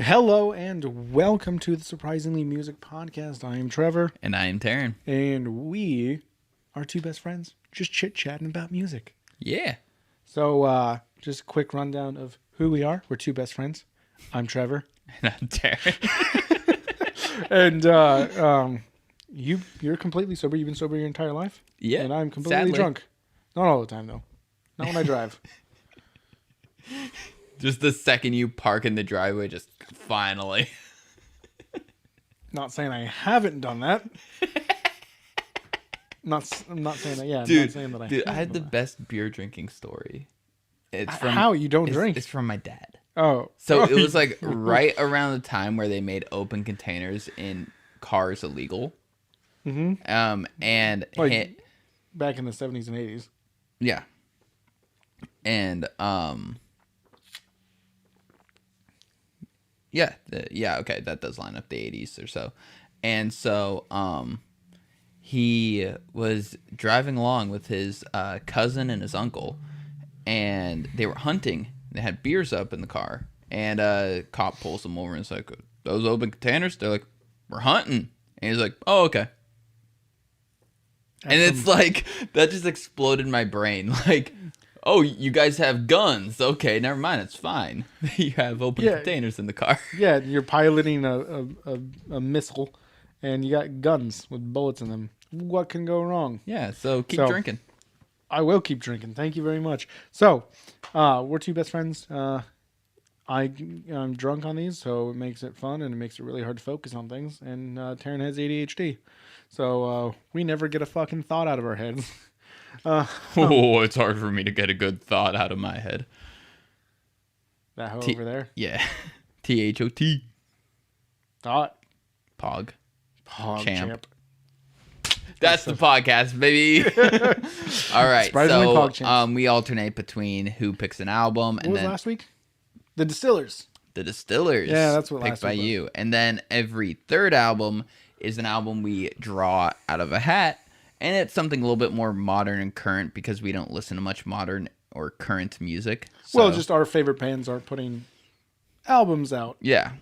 Hello and welcome to the Surprisingly Music Podcast. I am Trevor. And I am Taryn. And we are two best friends just chit-chatting about music. Yeah. So, just a quick rundown of who we are. We're two best friends. I'm Trevor. And I'm Taryn. And you're completely sober. You've been sober your entire life? Yeah. And I'm completely sadly. drunk. Not all the time, though. Not when I drive. Just the second you park in the driveway, just finally. Not saying I haven't done that. I'm not saying that. Yeah, Dude, I'm not saying that I had the best beer drinking story. It's from How? You don't drink? It's from my dad. Oh. So it was like right around the time where they made open containers in cars illegal. Mm-hmm. And like back in the 70s and 80s. Yeah. And yeah, okay, that does line up the 80s or so. And so he was driving along with his cousin and his uncle, and they were hunting. They had beers up in the car, and a cop pulls them over and is like, "Those open containers?" They're like, "We're hunting." And he's like, "Oh, okay." And it's like, that just exploded in my brain. Like, oh, you guys have guns. Okay, never mind. It's fine. You have open containers in the car. Yeah, you're piloting a missile, and you got guns with bullets in them. What can go wrong? Yeah, so keep drinking. I will keep drinking. Thank you very much. So, we're two best friends. I'm drunk on these, so it makes it fun, and it makes it really hard to focus on things. And Taryn has ADHD. So we never get a fucking thought out of our heads. It's hard for me to get a good thought out of my head. That hoe over there? Yeah. THOT. Thought. Pog. Champ. That's the podcast, baby. All right. So we alternate between who picks an album. What was last week? The Distillers. The Distillers. Yeah, that's what picked last week by was. you. And then every third album is an album we draw out of a hat. And it's something a little bit more modern and current because we don't listen to much modern or current music. So, well, just our favorite bands are putting albums out. Yeah.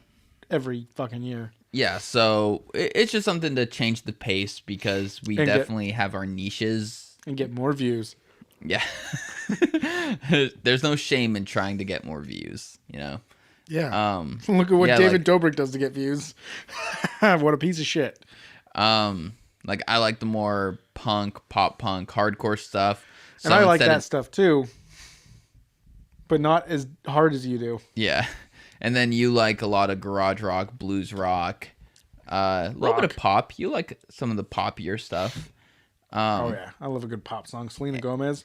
Every fucking year. Yeah, so it's just something to change the pace because we definitely have our niches. And get more views. Yeah. There's no shame in trying to get more views, you know? Yeah. Look at what David Dobrik does to get views. What a piece of shit. Like, I like the more punk, pop punk, hardcore stuff. So and I like that stuff too. But not as hard as you do. Yeah. And then you like a lot of garage rock, blues rock, a little bit of pop. You like some of the poppier stuff. Oh, yeah. I love a good pop song. Selena Gomez,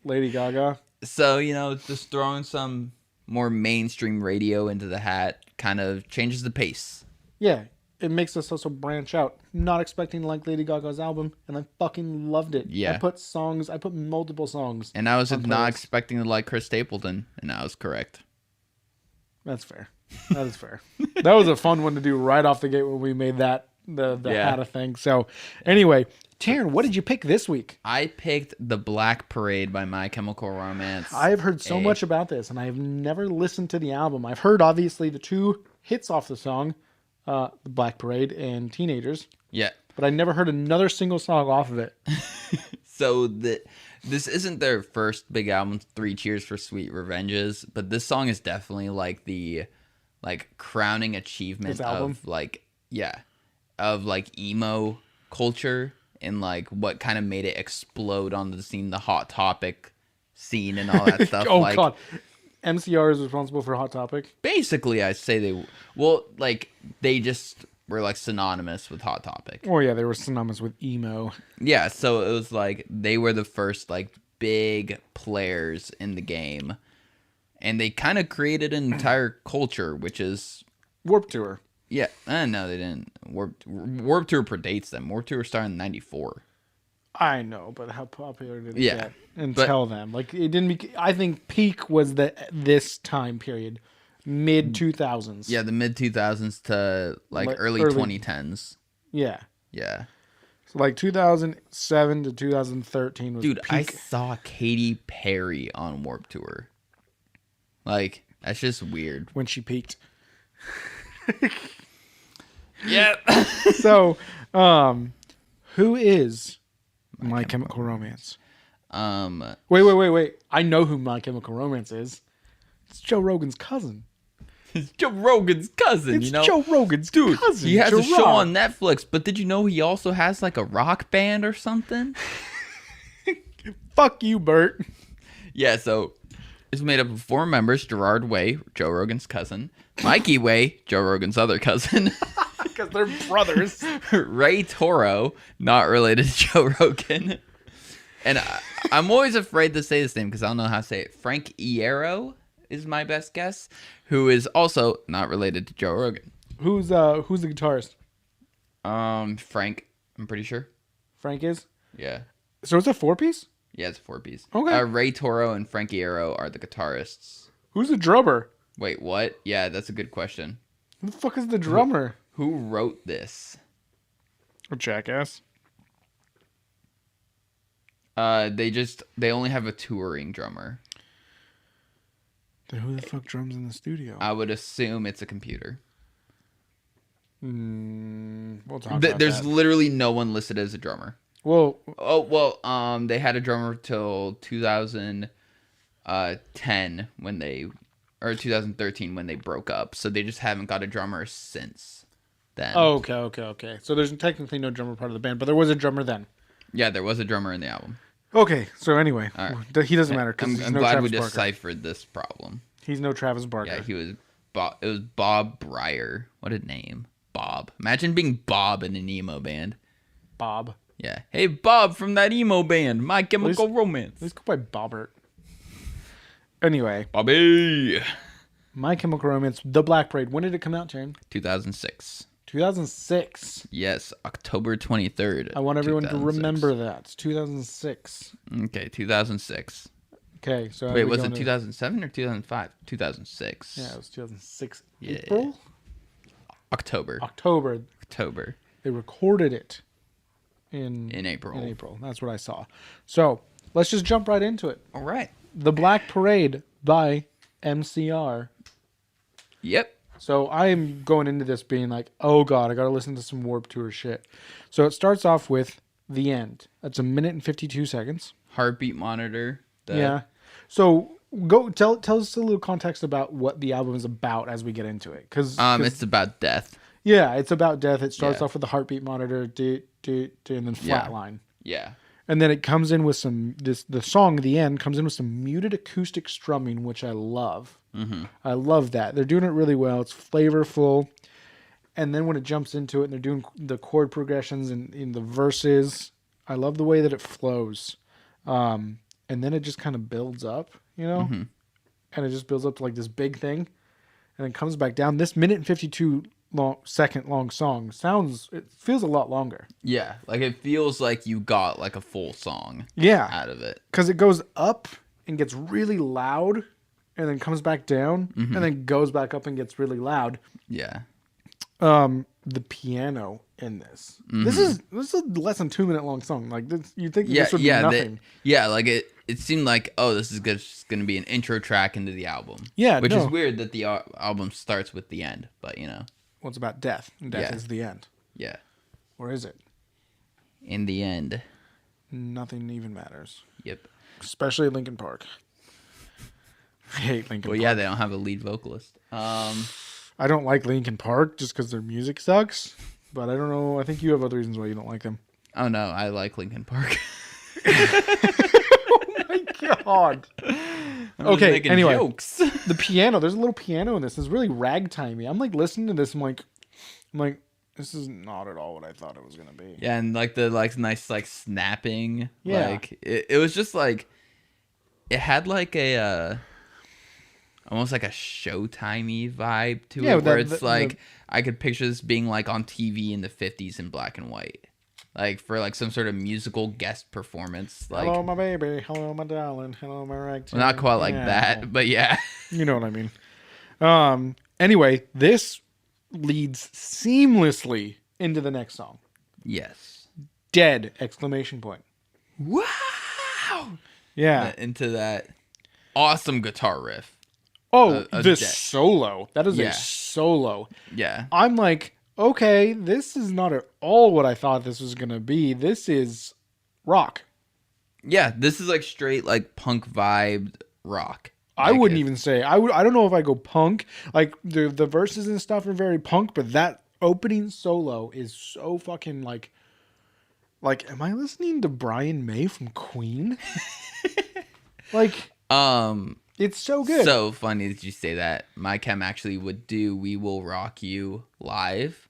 Lady Gaga. So, you know, just throwing some more mainstream radio into the hat kind of changes the pace. Yeah. It makes us also branch out. Not expecting to like Lady Gaga's album, and I fucking loved it. Yeah. I put multiple songs. And I was not expecting to like Chris Stapleton, and I was correct. That's fair. That is fair. That was a fun one to do right off the gate when we made that the hat a thing. So anyway, Taryn, what did you pick this week? I picked The Black Parade by My Chemical Romance. I've heard so much about this, and I've never listened to the album. I've heard, obviously, the two hits off the song, The Black Parade and Teenagers. Yeah. But I never heard another single song off of it. So this isn't their first big album, Three Cheers for Sweet Revenges, but this song is definitely like the crowning achievement of emo culture and like what kind of made it explode onto the scene, the Hot Topic scene and all that stuff. God. MCR is responsible for Hot Topic? Basically, I say they just were like synonymous with Hot Topic. Oh yeah, they were synonymous with emo. Yeah, so it was like they were the first like big players in the game, and they kind of created an entire culture, which is Warped Tour. Yeah, no, they didn't. Warped Tour predates them. Warped Tour started in '94. I know, but how popular did it get until then? Like it didn't. I think peak was this time period. Mid 2000s. Yeah, the mid 2000s to like early 2010s. Yeah. Yeah. So like 2007 to 2013 was Dude, peak. I saw Katy Perry on Warped Tour. Like, that's just weird. When she peaked. Yep. So, who is My Chemical Romance? Wait. I know who My Chemical Romance is. It's Joe Rogan's cousin. It's Joe Rogan's cousin, It's you know? Joe Rogan's cousin. He has Gerard. a show on Netflix, but did you know he also has like a rock band or something? Fuck you, Bert. Yeah, so it's made up of 4 members: Gerard Way, Joe Rogan's cousin; Mikey Way, Joe Rogan's other cousin; Because they're brothers. Ray Toro, not related to Joe Rogan. And I'm always afraid to say this name because I don't know how to say it. Frank Iero is my best guess, who is also not related to Joe Rogan. Who's the guitarist? Frank, I'm pretty sure. Frank is? Yeah. So it's a 4-piece? Yeah, it's a 4-piece. Okay. Ray Toro and Frank Iero are the guitarists. Who's the drummer? Wait, what? Yeah, that's a good question. Who the fuck is the drummer? Who wrote this? A jackass. They only have a touring drummer. Then who the fuck drums in the studio? I would assume it's a computer. We'll talk about There's that. literally no one listed as a drummer. Well, They had a drummer till 2010 or 2013 when they broke up. So they just haven't got a drummer since then. oh, okay. So there's technically no drummer part of the band, but there was a drummer then. Yeah, there was a drummer in the album. Okay, so anyway, All right. he doesn't matter because I'm no glad Travis we Barker. deciphered this problem. He's no Travis Barker. Yeah, it was Bob Breyer. What a name. Bob. Imagine being Bob in an emo band. Bob. Yeah. Hey, Bob from that emo band, My Chemical Romance. Let's go by Bobbert. Anyway, Bobby. My Chemical Romance, The Black Parade. When did it come out, Taryn? 2006. 2006. Yes, October 23rd. I want everyone to 2006. remember that. 2006. Okay, 2006. Okay, so Wait, was it 2007 or 2005? 2006. Yeah, it was 2006. Yeah. April? October. October. They recorded it in April. In April. That's what I saw. So let's just jump right into it. All right. The Black Parade by MCR. Yep. So I am going into this being like, oh God, I got to listen to some Warped Tour shit. So it starts off with The End. That's 1 minute and 52 seconds. Heartbeat monitor. Yeah. So go tell us a little context about what the album is about as we get into it. Cause it's about death. Yeah, it's about death. It starts Yeah. off with the heartbeat monitor, and then flatline. Yeah. And then it comes in with the song, The End, comes in with some muted acoustic strumming, which I love. Mm-hmm. I love that. They're doing it really well. It's flavorful. And then when it jumps into it and they're doing the chord progressions and in the verses, I love the way that it flows. And then it just kind of builds up, you know? Mm-hmm. And it just builds up to like this big thing. And then comes back down. This 1 minute and 52 second long song it feels a lot longer. Yeah, like it feels like you got like a full song out of it. Because it goes up and gets really loud and then comes back down and then goes back up and gets really loud. Yeah. The piano in this. This is a less than 2 minute long song. Like this, you think this would be nothing. Like it seemed like, oh, this is just going to be an intro track into the album. Yeah, which is weird that the album starts with The End, but you know. Well, it's about death. And death is the end. Yeah. Or is it? In the end. Nothing even matters. Yep. Especially Linkin Park. I hate Linkin Park. Well, yeah, they don't have a lead vocalist. I don't like Linkin Park just because their music sucks. But I don't know. I think you have other reasons why you don't like them. Oh, no. I like Linkin Park. Oh, my God. Okay, anyway. Jokes. The piano. There's a little piano in this. It's really ragtimey. I'm like listening to this. I'm like, this is not at all what I thought it was gonna be. Yeah, and like the nice snapping. Yeah. Like it was just like it had like a almost like a Showtimey vibe to it, where it's like I could picture this being like on TV in the 50s in black and white. Like for like some sort of musical guest performance. Like, hello, my baby. Hello, my darling. Hello, my ragtime. well, not quite like that, but yeah. You know what I mean. Anyway, this leads seamlessly into the next song. Yes. Dead! Exclamation point. Wow. Yeah. Into that awesome guitar riff. Oh, of this Dead. solo. That is a Yeah. solo. Yeah. I'm like, okay, this is not at all what I thought this was going to be. This is rock. Yeah, this is like straight like punk vibed rock. I Like wouldn't even say I would. I don't know if I go punk. Like the verses and stuff are very punk, but that opening solo is so fucking like. Am I listening to Brian May from Queen? Like, it's so good. So funny that you say that. My chem actually would do "We Will Rock You" live,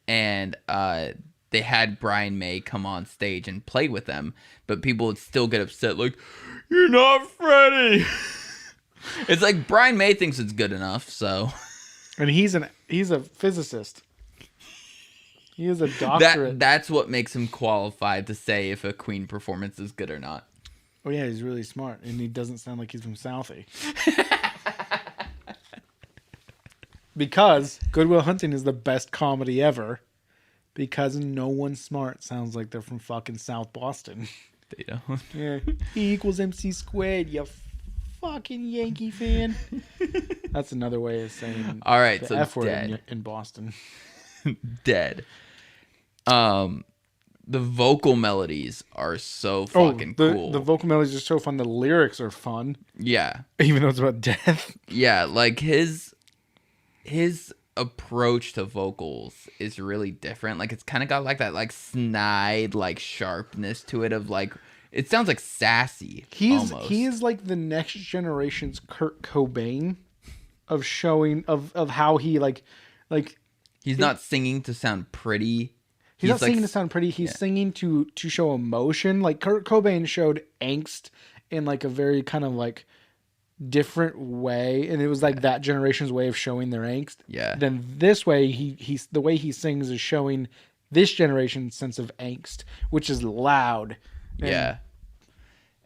and they had Brian May come on stage and play with them, but people would still get upset, like, "You're not Freddie." It's like Brian May thinks it's good enough, so. And he's a physicist. He is a doctorate. That's what makes him qualified to say if a Queen performance is good or not. Oh yeah, he's really smart, and he doesn't sound like he's from Southie. Because Good Will Hunting is the best comedy ever. Because no one smart sounds like they're from fucking South Boston. They don't. Yeah. E equals MC squared, you fucking Yankee fan. That's another way of saying All right, the so F word Dead. in Boston. Dead. The vocal melodies are so fucking cool. The vocal melodies are so fun. The lyrics are fun. Yeah. Even though it's about death. Yeah, like his approach to vocals is really different. Like it's kind of got like that like snide like sharpness to it of like it sounds like sassy. He almost. is like the next generation's Kurt Cobain of showing of how he like he's not singing to sound pretty. He's not like, singing to sound pretty. He's singing to show emotion. Like Kurt Cobain showed angst in like a very kind of like different way, and it was like that generation's way of showing their angst. Yeah. Then this way, he's the way he sings is showing this generation's sense of angst, which is loud. And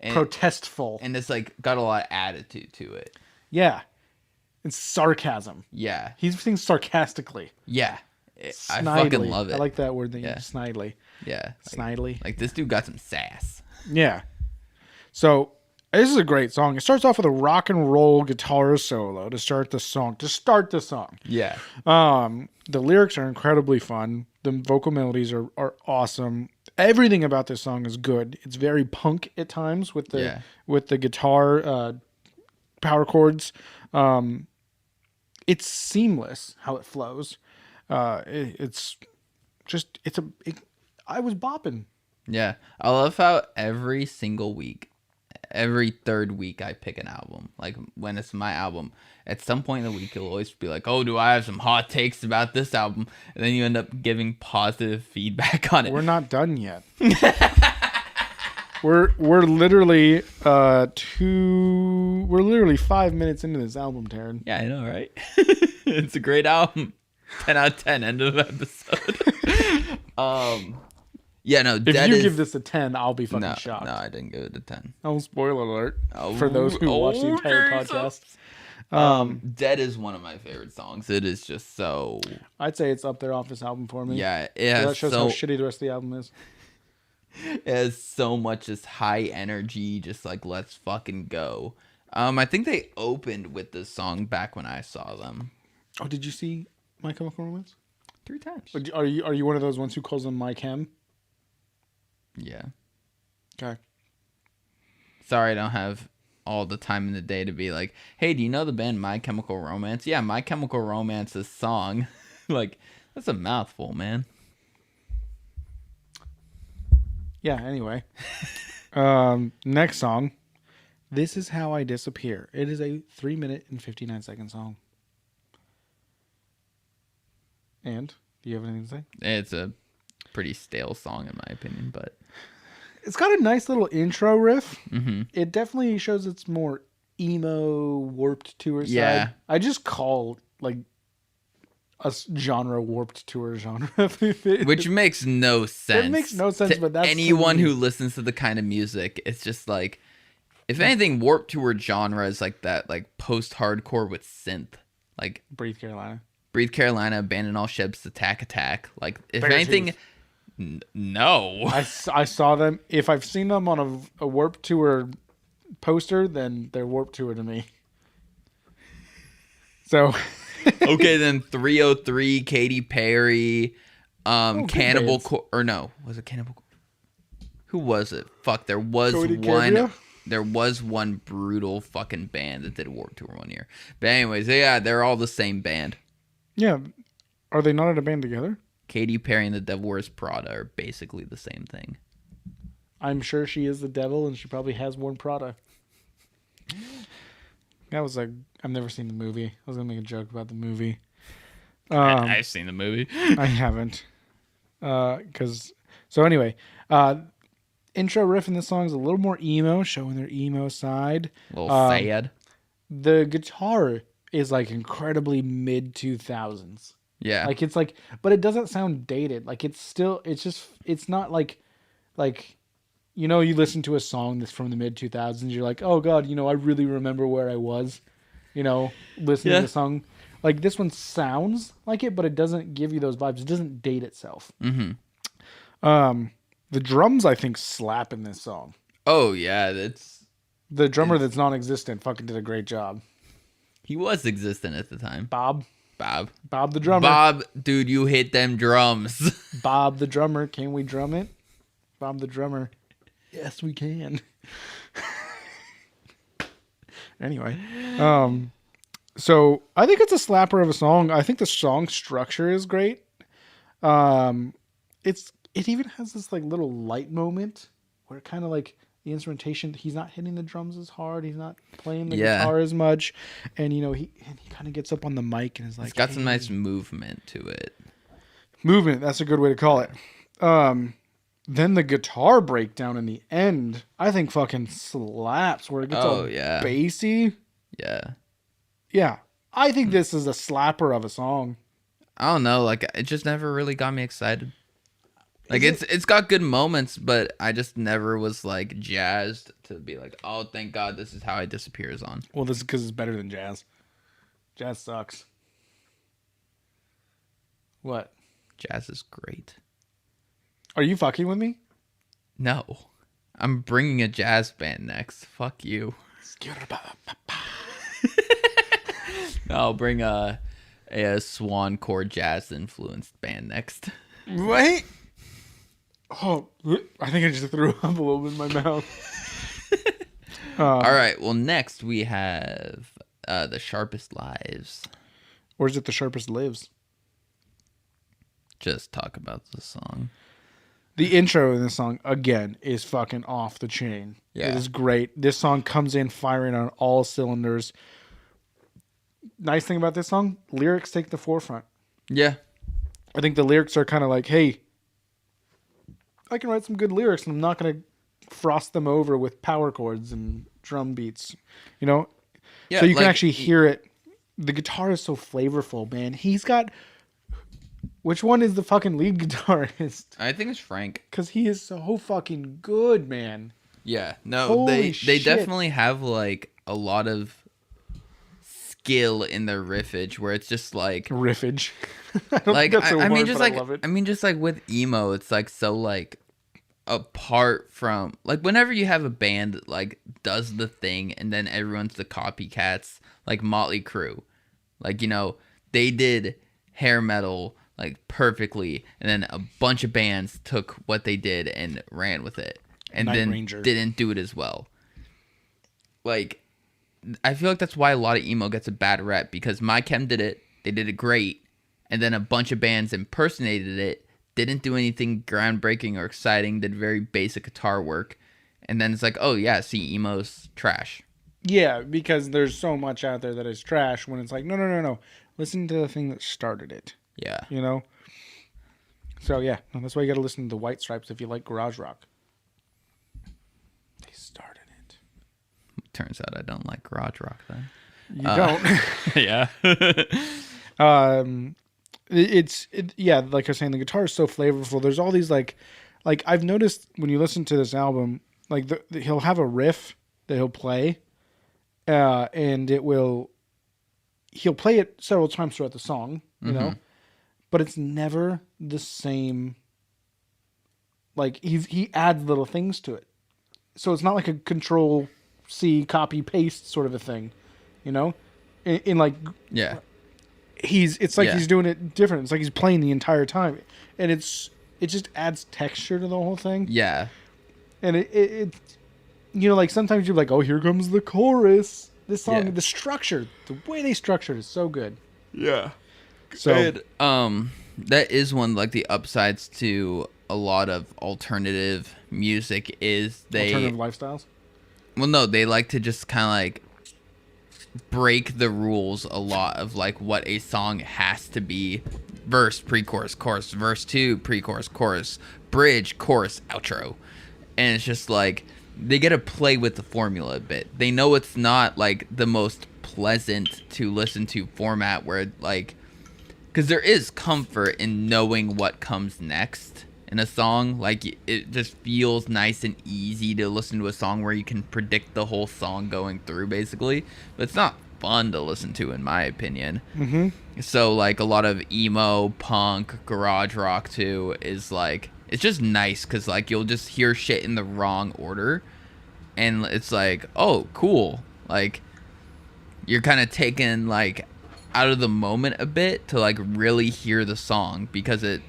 protestful, and it's like got a lot of attitude to it. Yeah, it's sarcasm. Yeah, he sings sarcastically. Yeah. Snidely. I fucking love it. I like that word that you snidely. Yeah. Snidely. Like this dude got some sass. Yeah. So this is a great song. It starts off with a rock and roll guitar solo to start the song. Yeah. The lyrics are incredibly fun. The vocal melodies are awesome. Everything about this song is good. It's very punk at times with the guitar power chords. It's seamless how it flows. I was bopping. Yeah. I love how every single week, every third week I pick an album. Like when it's my album, at some point in the week you'll always be like, oh, do I have some hot takes about this album? And then you end up giving positive feedback on it. We're not done yet. We're literally 5 minutes into this album, Taryn. Yeah, I know, right? It's a great album. 10 out of 10, end of episode. Yeah, no, if you give this a 10, I'll be fucking shocked. No, I didn't give it a 10. Oh, spoiler alert for those who watch the entire podcast. Dead is one of my favorite songs. It is just so... I'd say it's up there off this album for me. Yeah, that shows how shitty the rest of the album is. It has so much just high energy, just like, let's fucking go. I think they opened with this song back when I saw them. Oh, did you see My Chemical Romance? 3 times. Are you one of those ones who calls them My Chem? Yeah. Okay. Sorry, I don't have all the time in the day to be like, hey, do you know the band My Chemical Romance? Yeah, My Chemical Romance's song. Like, that's a mouthful, man. Yeah, anyway. Next song. This Is How I Disappear. It is a 3-minute and 59-second song. And, do you have anything to say? It's a pretty stale song in my opinion, but... It's got a nice little intro riff. Mm-hmm. It definitely shows it's more emo, warped tour side. Yeah. I just call, like, a genre warped tour genre. Which makes no sense. It makes no sense, but that's... anyone who listens to the kind of music, it's just like... If anything, warped tour genre is like that, like, post-hardcore with synth. Like... Breathe Carolina. Breathe Carolina, Abandon All Ships, Attack. Like, if Bear anything... Teeth. No. I saw them. If I've seen them on a Warped Tour poster, then they're Warped Tour to me. So, Okay, then 303, Katy Perry, good Cannibal bands. Or no, was it Cannibal? Who was it? Fuck, there was Cody one. Cambria? There was one brutal fucking band that did Warped Tour one year. But anyways, yeah, they're all the same band. Yeah. Are they not in a band together? Katy Perry and the Devil Wears Prada are basically the same thing. I'm sure she is the devil, and she probably has worn Prada. That was like, I've never seen the movie. I was gonna make a joke about the movie. I've seen the movie. I haven't. So anyway, intro riff in this song is a little more emo, showing their emo side. A little sad. The guitar is like incredibly mid 2000s. Yeah. Like it's like, but it doesn't sound dated. Like it's not like, you listen to a song that's from the mid 2000s. You're like, oh God, I really remember where I was, listening to the song. Like this one sounds like it, but it doesn't give you those vibes. It doesn't date itself. Mm-hmm. The drums, I think, slap in this song. Oh yeah, that's The drummer that's non-existent fucking did a great job. he was existent at the time. Bob Bob the drummer. Bob, dude, you hit them drums. Bob the drummer. Can we drum it? Bob the drummer. Yes, we can. Anyway, so I think it's a slapper of a song. I think the song structure is great. It even has this like little light moment where it kind of like the instrumentation. He's not hitting the drums as hard. He's not playing the guitar as much, and he kind of gets up on the mic and is like, It's got some nice movement to it. Movement. That's a good way to call it. Then the guitar breakdown in the end, I think fucking slaps where it gets all bassy. Yeah. Yeah. I think this is a slapper of a song. I don't know, like it just never really got me excited. Like it's got good moments, but I just never was like jazzed to be like, oh, thank God this is how I disappear is on. Well, this is because it's better than jazz. Jazz sucks. What? Jazz is great. Are you fucking with me? No. I'm bringing a jazz band next. Fuck you. I'll bring a swan chord jazz influenced band next. Wait. Oh, I think I just threw up a little bit in my mouth. All right. Well, next we have The Sharpest Lives. Or is it The Sharpest Lives? Just talk about the song. The intro in this song, again, is fucking off the chain. Yeah. It is great. This song comes in firing on all cylinders. Nice thing about this song, lyrics take the forefront. Yeah. I think the lyrics are kind of like, hey, I can write some good lyrics and I'm not going to frost them over with power chords and drum beats, Yeah, so you can actually hear it. The guitar is so flavorful, man. He's got... Which one is the fucking lead guitarist? I think it's Frank. Because he is so fucking good, man. Yeah. No, Holy they shit. definitely have like a lot of skill in their riffage where it's just like Riffage. I don't like think that's a I word, mean just but like I love it. I mean just like with emo it's like so like apart from like whenever you have a band that like does the thing and then everyone's the copycats like Motley Crue. Like they did hair metal like perfectly and then a bunch of bands took what they did and ran with it and Night then Ranger. didn't do it as well. Like I feel like that's why a lot of emo gets a bad rep because My Chem did it, they did it great, and then a bunch of bands impersonated it, didn't do anything groundbreaking or exciting, did very basic guitar work, and then it's like, oh yeah, see, emo's trash. Yeah, because there's so much out there that is trash when it's like, no. Listen to the thing that started it. Yeah. So yeah, that's why you got to listen to the White Stripes if you like garage rock. They started it. Turns out I don't like garage rock then. You don't. Yeah. Yeah, like I was saying, the guitar is so flavorful. There's all these like I've noticed when you listen to this album, like he'll have a riff that he'll play, and he'll play it several times throughout the song, but it's never the same. Like he adds little things to it, so it's not like a Control C copy paste sort of a thing, in like Yeah. it's like Yeah. he's doing it different. It's like he's playing the entire time, and it just adds texture to the whole thing. Yeah. And it like sometimes you're like, oh, here comes the chorus. This song, Yeah. the structure, the way they structured is so good. Yeah. So And, that is one like the upsides to a lot of alternative music is alternative lifestyles. well, no, they like to just kind of like break the rules a lot of like what a song has to be: verse, pre-chorus, chorus, verse 2, pre-chorus, chorus, bridge, chorus, outro. And it's just like they get to play with the formula a bit. They know it's not like the most pleasant to listen to format where like, because there is comfort in knowing what comes next in a song. Like it just feels nice and easy to listen to a song where you can predict the whole song going through basically, but it's not fun to listen to in my opinion. So like a lot of emo, punk, garage rock too is like, it's just nice because like you'll just hear shit in the wrong order and it's like, oh cool, like you're kind of taken like out of the moment a bit to like really hear the song because it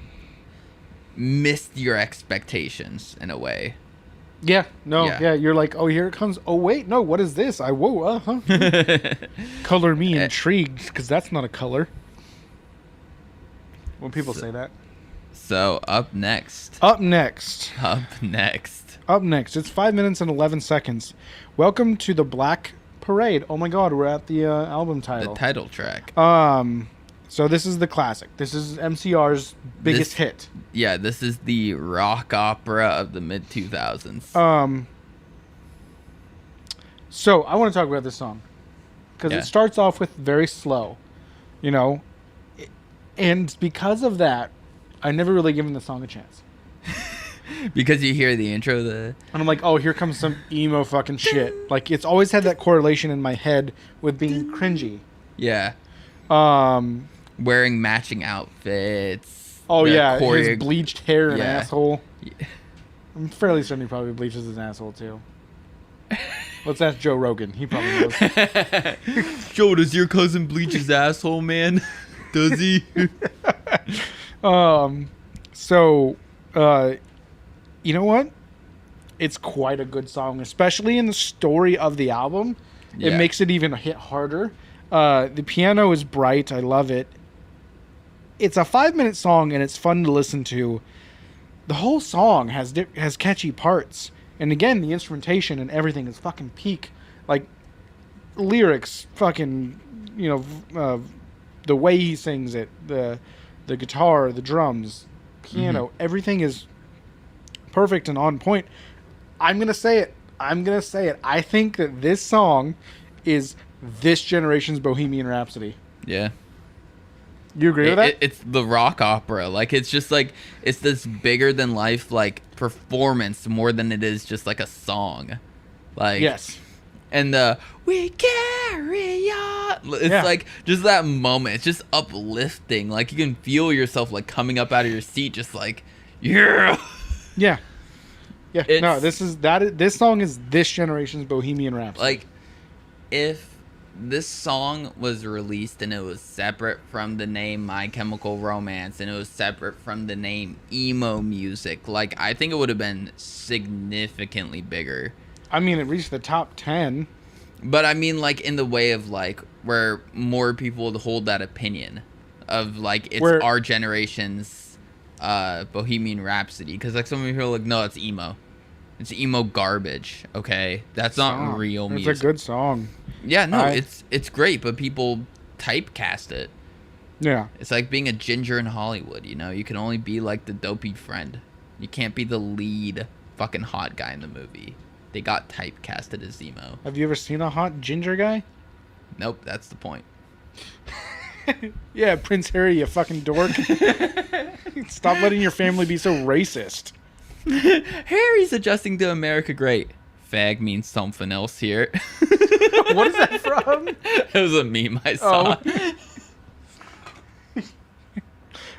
missed your expectations in a way. Yeah, no, Yeah. yeah. You're like, oh, here it comes. Oh, wait, no, what is this? Color me intrigued, because that's not a color. When people say that. So up next, Up next, it's 5 minutes and 11 seconds. Welcome to the Black Parade. Oh my God, we're at the album the title. title track. So this is the classic. This is MCR's biggest hit. Yeah, this is the rock opera of the mid 2000s. So I want to talk about this song because Yeah. it starts off with very slow, and because of that, I never really given the song a chance. Because you hear the intro, And I'm like, oh, here comes some emo fucking shit. Like it's always had that correlation in my head with being cringy. yeah, wearing matching outfits. Oh the yeah, choreo- his bleached hair and Yeah. asshole. I'm fairly certain he probably bleaches his asshole too. Let's ask Joe Rogan. He probably knows. Joe, does your cousin bleach his asshole, man? Does he? So, you know what? It's quite a good song, especially in the story of the album. It Yeah. makes it even hit harder. The piano is bright. I love it. It's a 5-minute song, and it's fun to listen to. The whole song has catchy parts. And again, the instrumentation and everything is fucking peak. Like, lyrics, fucking, the way he sings it, the guitar, the drums, piano, everything is perfect and on point. I'm going to say it. I think that this song is this generation's Bohemian Rhapsody. Yeah. You agree with that? It's the rock opera. Like, it's just like, it's this bigger than life, like, performance more than it is just like a song. Like, yes. And the we carry on. It's Yeah. like just that moment. It's just uplifting. Like you can feel yourself like coming up out of your seat, just like yeah. Yeah. Yeah. No, It's- this song is this generation's Bohemian Rhapsody. Like if this song was released and it was separate from the name My Chemical Romance and it was separate from the name emo music, like I think it would have been significantly bigger. I mean, it reached the top 10. But I mean, like, in the way of, like, where more people would hold that opinion of, like, it's our generation's Bohemian Rhapsody. Because, like, some people are like, no, it's emo. It's emo garbage, okay? That's not real music. It's a good song. Yeah, no, it's great, but people typecast it. Yeah. It's like being a ginger in Hollywood, you know? You can only be, like, the dopey friend. You can't be the lead fucking hot guy in the movie. They got typecasted as emo. Have you ever seen a hot ginger guy? Nope, that's the point. Yeah, Prince Harry, you fucking dork. Stop letting your family be so racist. Harry's adjusting to America great. Fag means something else here. What is that from? It was a meme I saw.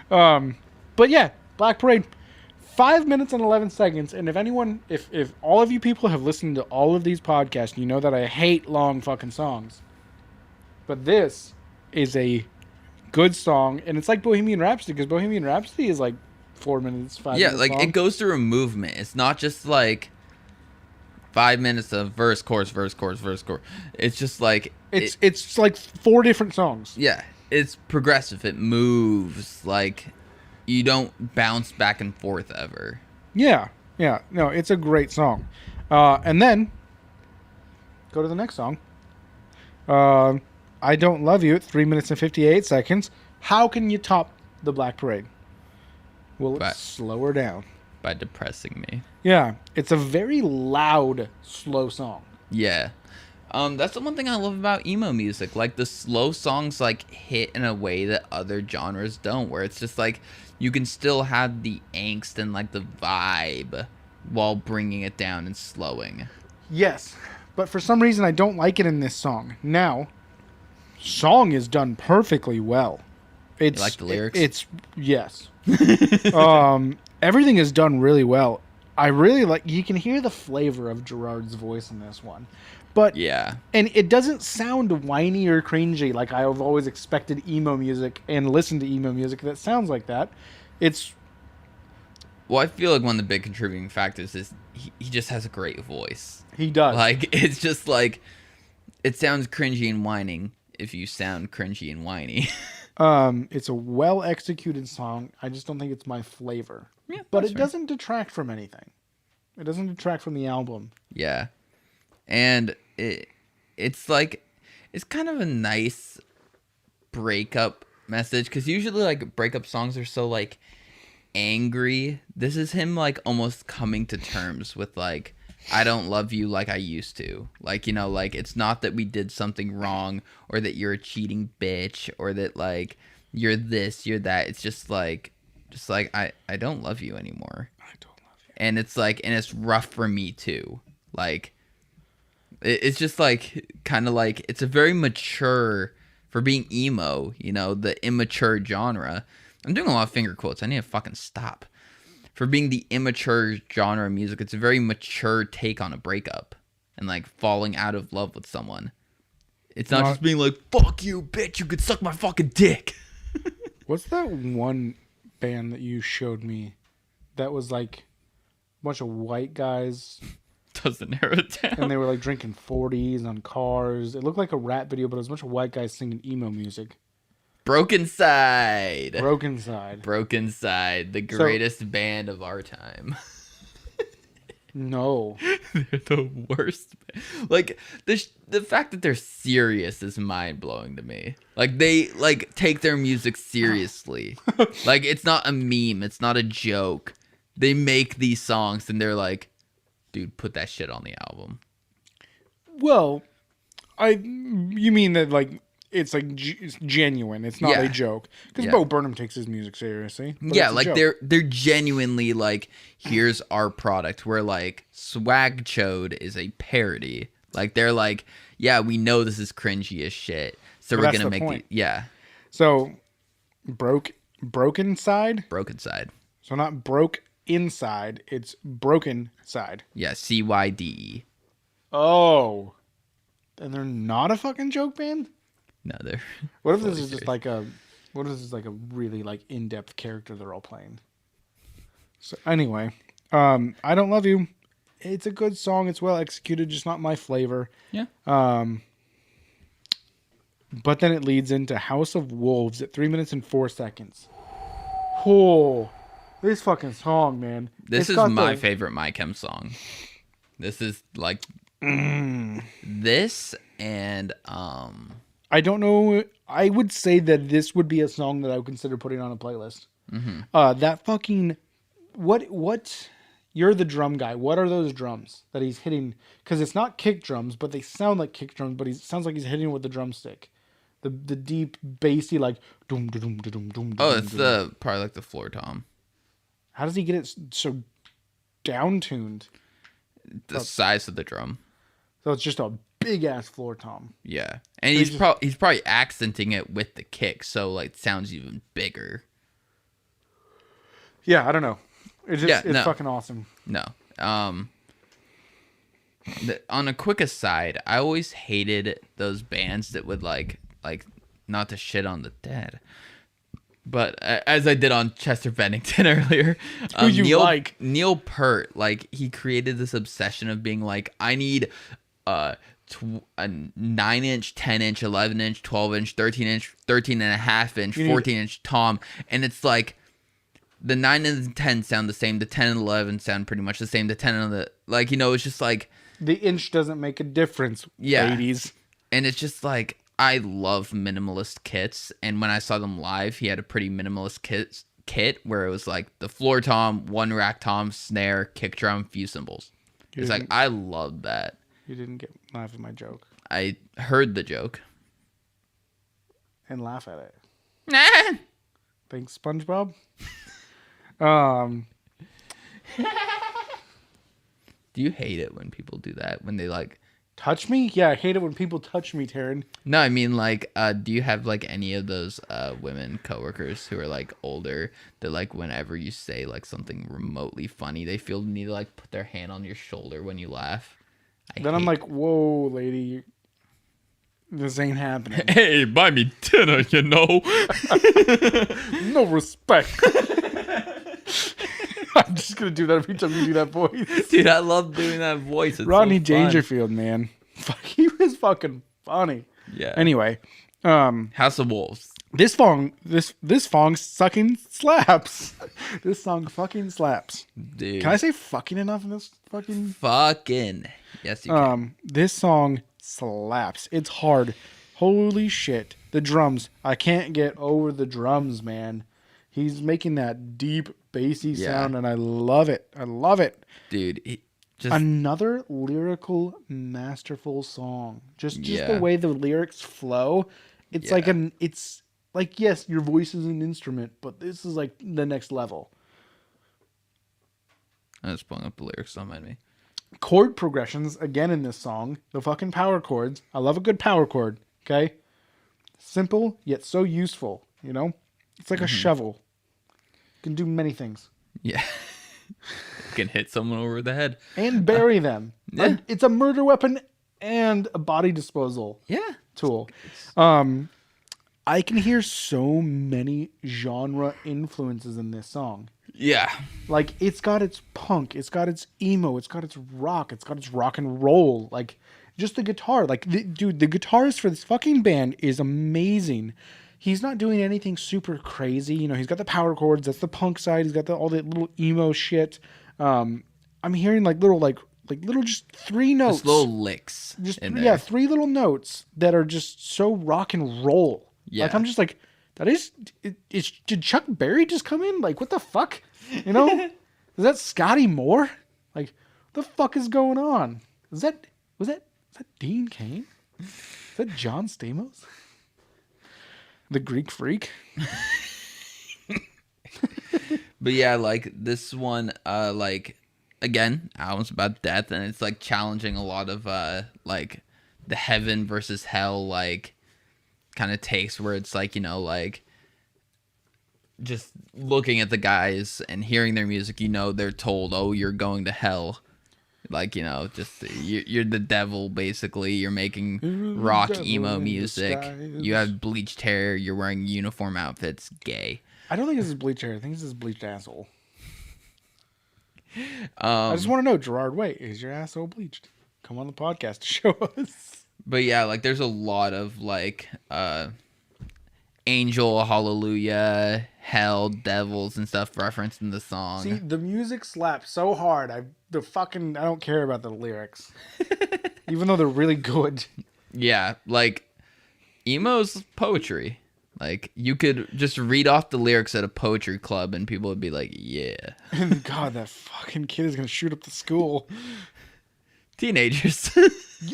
But yeah, Black Parade. 5 minutes and 11 seconds. And if all of you people have listened to all of these podcasts, you know that I hate long fucking songs. But this is a good song, and it's like Bohemian Rhapsody, because Bohemian Rhapsody is like 4 minutes, five Yeah, minutes like it long. goes through a movement. It's not just like 5 minutes of verse, chorus, verse, chorus, verse, chorus. It's just like It's like 4 different songs. yeah, it's progressive. It moves like you don't bounce back and forth ever. Yeah, yeah. No, it's a great song. And then go to the next song. Uh, I Don't Love You at 3 minutes and 58 seconds. How can you top the Black Parade? Well, But it's slower down. by depressing me. Yeah, it's a very loud, slow song. Yeah. That's the one thing I love about emo music. Like the slow songs like hit in a way that other genres don't, where it's just like you can still have the angst and like the vibe while bringing it down and slowing. Yes, but for some reason I don't like it in this song. Now, song is done perfectly well. You like the lyrics? It's yes. Everything is done really well. I really like. You can hear the flavor of Gerard's voice in this one, but Yeah. and it doesn't sound whiny or cringy like I've always expected emo music and listened to emo music that sounds like that. It's Well, I feel like one of the big contributing factors is he just has a great voice. he does. Like it's just like it sounds cringy and whining if you sound cringy and whiny. It's a well executed song. I just don't think it's my flavor. Yeah, But that's it fair. doesn't detract from anything. It doesn't detract from the album. Yeah. And it's like it's kind of a nice breakup message cuz usually like breakup songs are so like angry. This is him like almost coming to terms with like I don't love you like I used to. Like, you know, like it's not that we did something wrong or that you're a cheating bitch or that like you're this, you're that. It's just like I don't love you anymore. I don't love you. And it's like and it's rough for me too. Like it's just like kind of like it's a very mature for being emo, you know, the immature genre. I'm doing a lot of finger quotes. I need to fucking stop. For being the immature genre of music, it's a very mature take on a breakup and like falling out of love with someone. It's not just being like, fuck you, bitch, you could suck my fucking dick. What's that one band that you showed me that was like a bunch of white guys Doesn't narrow it down. and they were like drinking 40s on cars? It looked like a rap video, but it was a bunch of white guys singing emo music. Broken Side. Broken Side. Broken Side, the greatest band of our time. No. They're the worst. Like the fact that they're serious is mind blowing to me. Like they like take their music seriously. Like it's not a meme. It's not a joke. They make these songs and they're like, dude, put that shit on the album. Well, you mean that like it's like it's genuine. It's not Yeah. a joke. Because Yeah. Bo Burnham takes his music seriously. But Yeah, it's a like joke. they're genuinely like, here's our product. Where like Swag Chode is a parody. Like they're like, yeah, we know this is cringy as shit, so But we're that's gonna the make point. yeah, So broken side. Broken Side. So not broke inside. It's broken side. Yeah, CYDE. Oh, and they're not a fucking joke band. No, they're What if this fully is just serious. like a? What if this is like a really like in-depth character they're all playing? So anyway, I Don't Love You. It's a good song. It's well executed, just not my flavor. Yeah. But then it leads into House of Wolves at 3 minutes and 4 seconds. Oh, this fucking song, man. This It's is got my the- favorite My Chem song. This is like this and I don't know. I would say that this would be a song that I would consider putting on a playlist. That fucking what? You're the drum guy. What are those drums that he's hitting? Because it's not kick drums, but they sound like kick drums. But he sounds like he's hitting with the drumstick. The deep bassy like doom doom doom doom. oh, it's the probably like the floor tom. How does he get it so down tuned? The size of the drum. So it's just a big ass floor tom. Yeah. And he's he's probably accenting it with the kick, so like it sounds even bigger. Yeah, I don't know. It's just Yeah, it's no. fucking awesome. No. On a quick aside, I always hated those bands that would like like, not to shit on the dead, but as I did on Chester Bennington earlier, Who you like? Neil Peart, like, he created this obsession of being like, I need a 9-inch, 10-inch, 11-inch, 12-inch, 13-inch, 13.5-inch, 14-inch tom, and it's like the 9 and the 10 sound the same, the 10 and 11 sound pretty much the same, the 10 and the, like, you know, it's just like the inch doesn't make a difference, ladies. And it's just like, I love minimalist kits, and when I saw them live, he had a pretty minimalist kit where it was like the floor tom, one rack tom, snare, kick drum, few cymbals. It's like, I love that. You didn't laugh at my joke. I heard the joke. And laugh at it. Nah. Thanks, SpongeBob. Do you hate it when people do that? When they like touch me? Yeah, I hate it when people touch me, Taryn. No, I mean, like, do you have like any of those women coworkers who are like older that like whenever you say like something remotely funny, they feel the need to like put their hand on your shoulder when you laugh? I'm like, whoa, lady, this ain't happening. Hey, buy me dinner, you know. No respect. I'm just gonna do that every time you do that voice. Dude, I love doing that voice. It's Rodney so Dangerfield, man. He was fucking funny. Yeah. Anyway, House of Wolves. This song sucking slaps. This song fucking slaps. Dude. Can I say fucking enough in this fucking? Fucking. Yes, you can. This song slaps. It's hard. Holy shit. The drums. I can't get over the drums, man. He's making that deep bassy sound, and I love it. I love it. Dude, another lyrical, masterful song. Just the way the lyrics flow. It's like yes, your voice is an instrument, but this is like the next level. I just pulling up the lyrics, don't mind me. Chord progressions, again in this song. The fucking power chords. I love a good power chord, okay? Simple, yet so useful, you know? It's like a shovel. Can do many things. Yeah. Can hit someone over the head. And bury them. Yeah. It's a murder weapon and a body disposal tool. I can hear so many genre influences in this song. Yeah. Like, it's got its punk, it's got its emo, it's got its rock, it's got its rock and roll. Like, just the guitar. Like, dude, the guitarist for this fucking band is amazing. He's not doing anything super crazy. You know, he's got the power chords. That's the punk side. He's got all the little emo shit. I'm hearing like little just three notes. Just little licks. Just in there. Three little notes that are just so rock and roll. Yeah. Like, I'm just like, did Chuck Berry just come in? Like, what the fuck? You know? Is that Scotty Moore? Like, what the fuck is going on? Was that Dean Cain? Is that John Stamos? The Greek Freak? But yeah, like this one, like again, album's about death, and it's like challenging a lot of like the heaven versus hell like kind of takes, where it's like, you know, like just looking at the guys and hearing their music, you know, they're told, oh, you're going to hell. Like, you know, just you're the devil, basically. You're making rock emo music. You have bleached hair. You're wearing uniform outfits. Gay. I don't think this is bleached hair. I think this is bleached asshole. I just want to know, Gerard Way, is your asshole bleached? Come on the podcast to show us. But yeah, like there's a lot of like angel, hallelujah, hell, devils, and stuff referenced in the song. See, the music slaps so hard. I don't care about the lyrics, even though they're really good. Yeah, like emo's poetry. Like you could just read off the lyrics at a poetry club, and people would be like, "Yeah." And God, that fucking kid is gonna shoot up the school. Teenagers.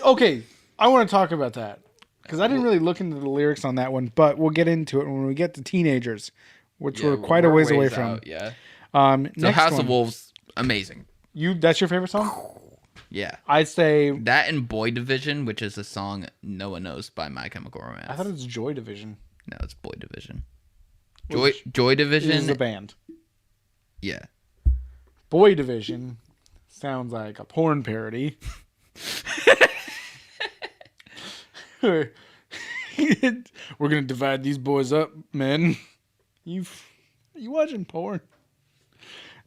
Okay, I want to talk about that. Because I didn't really look into the lyrics on that one, but we'll get into it when we get to Teenagers, which we're quite a ways away from. Out, yeah. So House of Wolves, amazing. That's your favorite song? Yeah. I'd say that and Boy Division, which is a song no one knows by My Chemical Romance. I thought it was Joy Division. No, it's Boy Division. Joy Division is a band. Yeah. Boy Division sounds like a porn parody. We're gonna divide these boys up, men. You watching porn?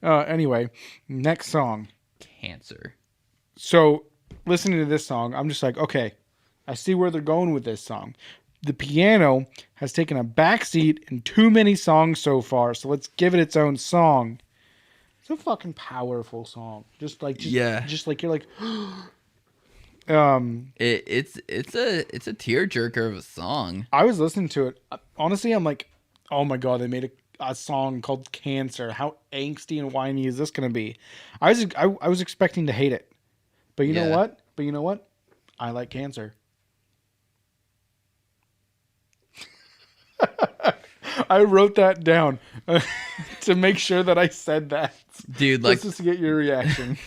Anyway, next song. Cancer. So listening to this song, I'm just like, okay, I see where they're going with this song. The piano has taken a backseat in too many songs so far, so let's give it its own song. It's a fucking powerful song. Just like you're like, it's a tearjerker of a song. I was listening to it. Honestly, I'm like, oh my god, they made a song called Cancer. How angsty and whiny is this gonna be? I was expecting to hate it, but you know what? I like Cancer. I wrote that down to make sure that I said that. Dude, like, just to get your reaction.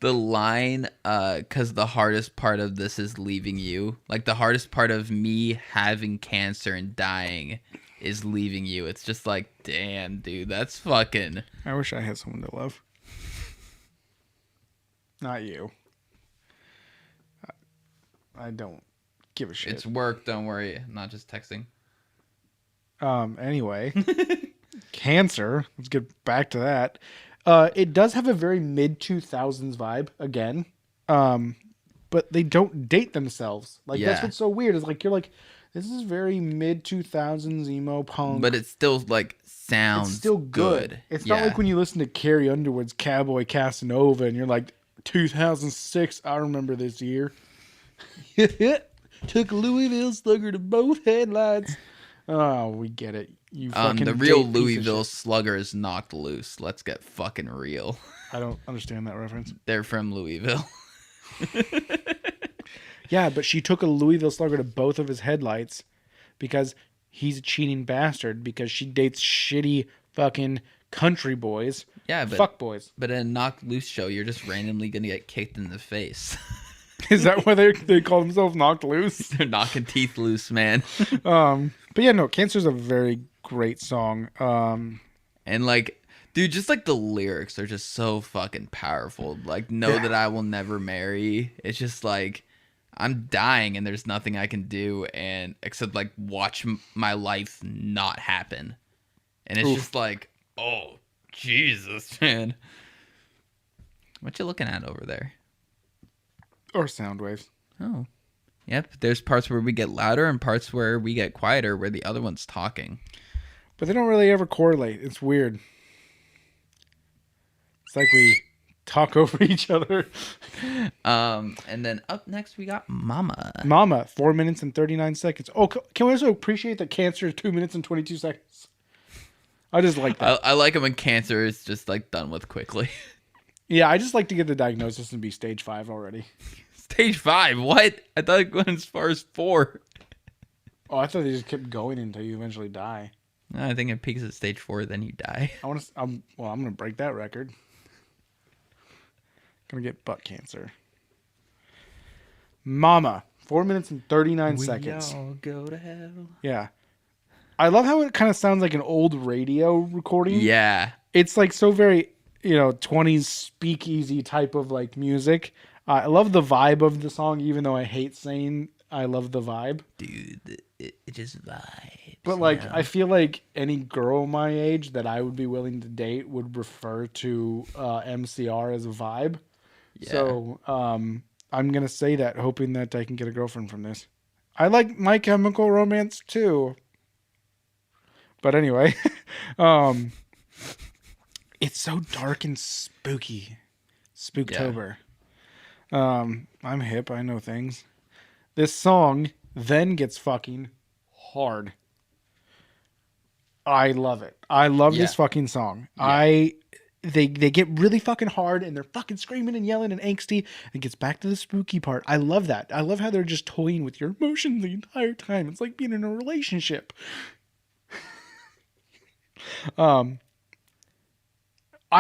The line, because the hardest part of this is leaving you. Like, the hardest part of me having cancer and dying is leaving you. It's just like, damn, dude, that's fucking... I wish I had someone to love. Not you. I don't give a shit. It's work, don't worry. I'm not just texting. Anyway, Cancer. Let's get back to that. It does have a very mid-2000s vibe again. But they don't date themselves. Like, that's what's so weird. Is like, you're like, this is very mid-2000s emo punk. But it still, like, sounds it's still good. It's not like when you listen to Carrie Underwood's Cowboy Casanova and you're like, 2006, I remember this year. Took a Louisville Slugger to both headlights. Oh, we get it. You fucking the real Louisville Slugger is knocked loose. Let's get fucking real. I don't understand that reference. They're from Louisville. Yeah, but she took a Louisville Slugger to both of his headlights because he's a cheating bastard because she dates shitty fucking country boys. Yeah, but fuck boys. But in a knocked loose show, you're just randomly gonna get kicked in the face. Is that why they call themselves knocked loose? They're knocking teeth loose, man. But yeah, no, Cancer's a very great song. And like, dude, just like the lyrics are just so fucking powerful. Like, know that I will never marry. It's just like, I'm dying and there's nothing I can do and except like watch my life not happen. And it's just like, oh, Jesus, man. What you looking at over there? Or sound waves. Oh. Yep, there's parts where we get louder and parts where we get quieter where the other one's talking. But they don't really ever correlate. It's weird. It's like we talk over each other. And then up next we got Mama. Mama, 4 minutes and 39 seconds. Oh, can we also appreciate that Cancer is 2 minutes and 22 seconds? I just like that. I like it when Cancer is just like done with quickly. Yeah, I just like to get the diagnosis and be stage 5 already. Stage 5? What? I thought it went as far as 4. Oh, I thought they just kept going until you eventually die. No, I think it peaks at stage 4, then you die. I'm gonna break that record. Gonna get butt cancer. Mama, 4 minutes and 39 seconds. We all go to hell. Yeah. I love how it kind of sounds like an old radio recording. Yeah. It's like so very, 20s speakeasy type of like music. I love the vibe of the song, even though I hate saying I love the vibe. Dude, it just vibes. But like, I feel like any girl my age that I would be willing to date would refer to MCR as a vibe. Yeah. So I'm going to say that, hoping that I can get a girlfriend from this. I like My Chemical Romance too. But anyway, it's so dark and spooky. Spooktober. Yeah. I'm hip. I know things. This song then gets fucking hard. I love it. I love this fucking song. Yeah. They get really fucking hard and they're fucking screaming and yelling and angsty. It gets back to the spooky part. I love that. I love how they're just toying with your emotions the entire time. It's like being in a relationship. I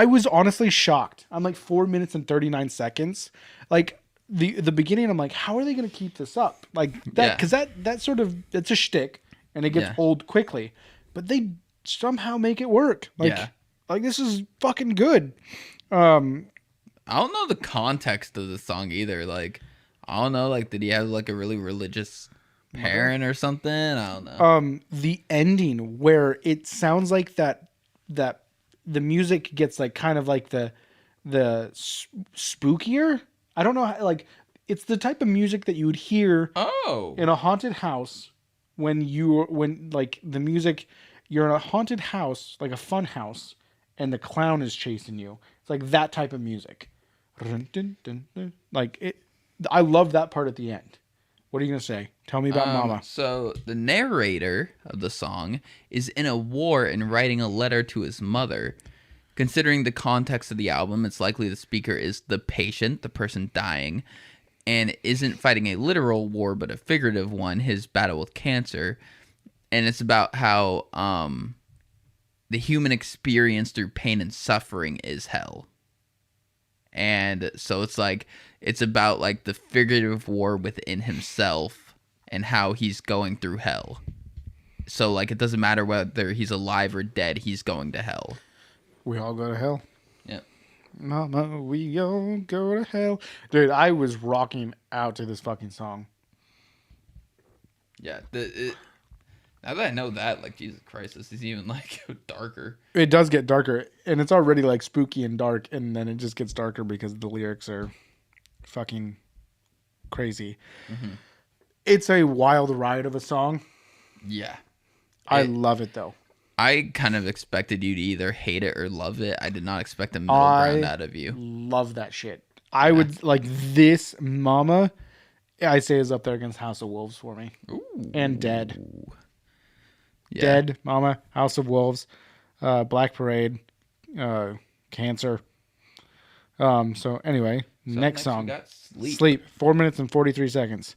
was honestly shocked. I'm like 4 minutes and 39 seconds. Like the beginning, I'm like, how are they going to keep this up? Like that, because that sort of, it's a shtick and it gets old quickly, but they somehow make it work. Like this is fucking good. I don't know the context of the song either. Like, I don't know. Like, did he have like a really religious parent or something. I don't know. The ending where it sounds like that the music gets like kind of like the spookier. I don't know how, like it's the type of music that you would hear Oh. in a haunted house when like the music, you're in a haunted house, like a fun house, and the clown is chasing you. It's like that type of music. Like it, I love that part at the end. What are you gonna say? Tell me about Mama. So the narrator of the song is in a war and writing a letter to his mother. Considering the context of the album, it's likely the speaker is the patient, the person dying, and isn't fighting a literal war but a figurative one, his battle with cancer. And it's about how the human experience through pain and suffering is hell. And so it's about like the figurative war within himself and how he's going through hell. So like it doesn't matter whether he's alive or dead, he's going to hell. We all go to hell. Yep. Mama, we all go to hell. Dude, I was rocking out to this fucking song. Yeah. Now that I know that, like, Jesus Christ, this is even like darker. It does get darker, and it's already like spooky and dark, and then it just gets darker because the lyrics are fucking crazy. Mm-hmm. It's a wild ride of a song. Yeah. I love it though. I kind of expected you to either hate it or love it. I did not expect a middle ground out of you. Love that shit. I would like this Mama, I'd say is up there against House of Wolves for me. Ooh. And Dead. Yeah. Dead, Mama, House of Wolves, Black Parade, Cancer. So anyway, next song. We got Sleep. 4 minutes and 43 seconds.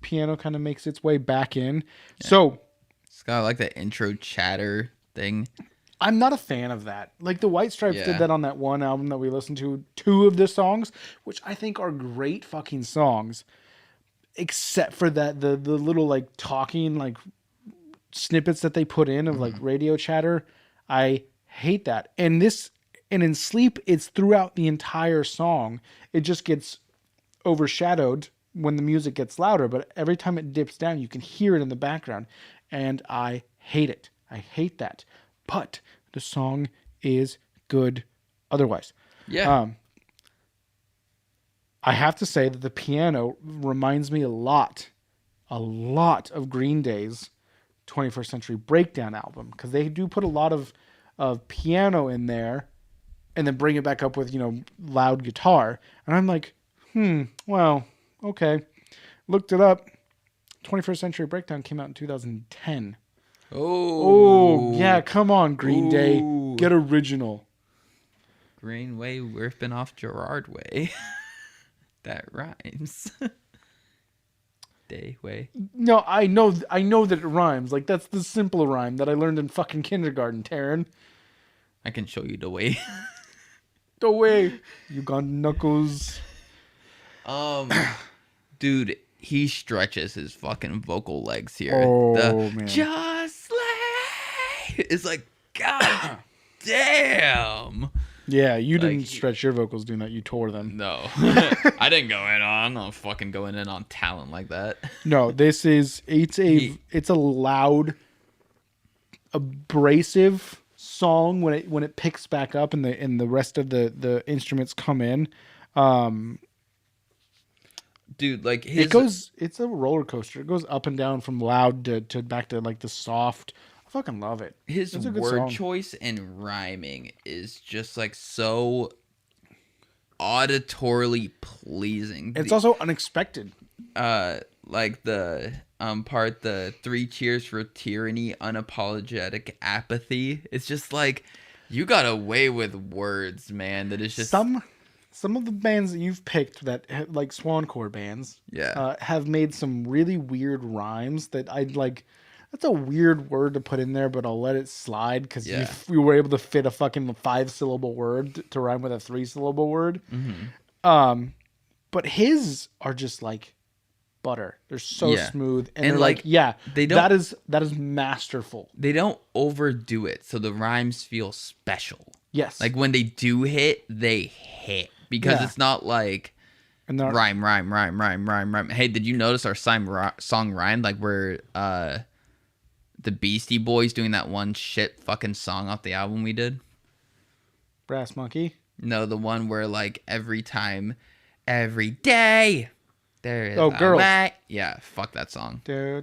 Piano kind of makes its way back in. Yeah. So it's got like that intro chatter thing. I'm not a fan of that. Like the White Stripes did that on that one album that we listened to, 2 of the songs, which I think are great fucking songs, except for that the little like talking like snippets that they put in of like radio chatter. I hate that. And in Sleep, it's throughout the entire song. It just gets overshadowed when the music gets louder, but every time it dips down, you can hear it in the background. And I hate it. I hate that. But the song is good otherwise. Yeah. I have to say that the piano reminds me a lot of Green Day's 21st Century Breakdown album, because they do put a lot of piano in there and then bring it back up with, loud guitar. And I'm like, well, okay. Looked it up. 21st Century Breakdown came out in 2010. Oh, yeah, come on, Green Day. Get original. Greenway ripping off Gerard Way. That rhymes. Dayway. No, I know that it rhymes. Like, that's the simple rhyme that I learned in fucking kindergarten, Taryn. I can show you the way. The way. You got knuckles. Dude, he stretches his fucking vocal legs here. Oh, man. Just like... It's like, God damn. Yeah, you didn't stretch your vocals doing that. You tore them. No. I didn't go in on... I'm not fucking going in on talent like that. No, this is... It's a loud, abrasive song when it picks back up and the rest of the instruments come in. Dude, like it's a roller coaster. It goes up and down from loud to back to like the soft. I fucking love it. His word choice and rhyming is just like so auditorily pleasing. It's also unexpected. Like the part, the 3 cheers for tyranny, unapologetic apathy. It's just like you got away with words, man. That is just some of the bands that you've picked that like swancore bands, have made some really weird rhymes that I'd like. That's a weird word to put in there, but I'll let it slide because you were able to fit a fucking 5-syllable word to rhyme with a 3-syllable word. Mm-hmm. But his are just like butter. They're so smooth, and they're like they don't. That is masterful. They don't overdo it, so the rhymes feel special. Yes, like when they do hit, they hit because it's not like And they're Rhyme. Hey, did you notice our song rhymed? Like we're the Beastie Boys doing that one shit fucking song off the album we did. Brass Monkey. No, the one where like every time, every day, there is Oh, a Girls. way. Yeah, fuck that song. I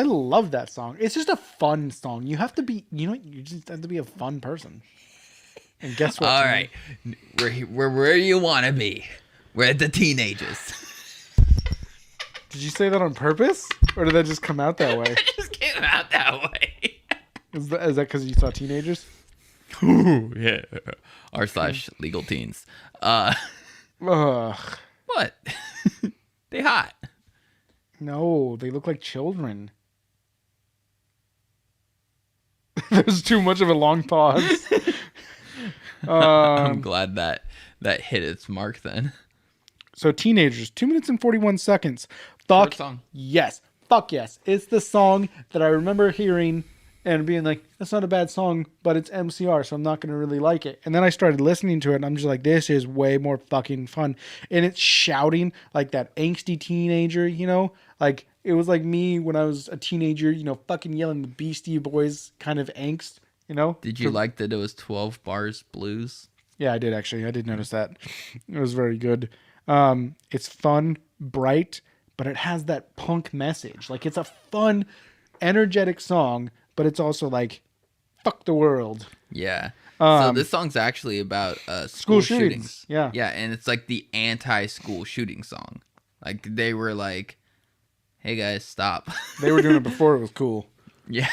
love that song. It's just a fun song. You have to be, you just have to be a fun person. And guess what? All tonight? right, we're where you want to be. We're at the teenagers. Did you say that on purpose? Or did that just come out that way? It just came out that way. Is that because you saw teenagers? Ooh, yeah. R/legal teens. Ugh. What? They hot. No, they look like children. There's too much of a long pause. I'm glad that hit its mark then. So teenagers, 2 minutes and 41 seconds. Short Fuck song. yes. Fuck yes. It's the song that I remember hearing and being like, that's not a bad song, but it's MCR, so I'm not going to really like it. And then I started listening to it, and I'm just like, this is way more fucking fun. And it's shouting like that angsty teenager, Like, it was like me when I was a teenager, fucking yelling the Beastie Boys kind of angst, Did you like that it was 12 bars blues? Yeah, I did actually. I did notice that. It was very good. It's fun, bright, but it has that punk message. Like, it's a fun, energetic song, but it's also like, fuck the world. Yeah. So this song's actually about school shootings. Yeah. Yeah, and it's like the anti-school shooting song. Like they were like, "Hey guys, stop." They were doing it before it was cool. Yeah.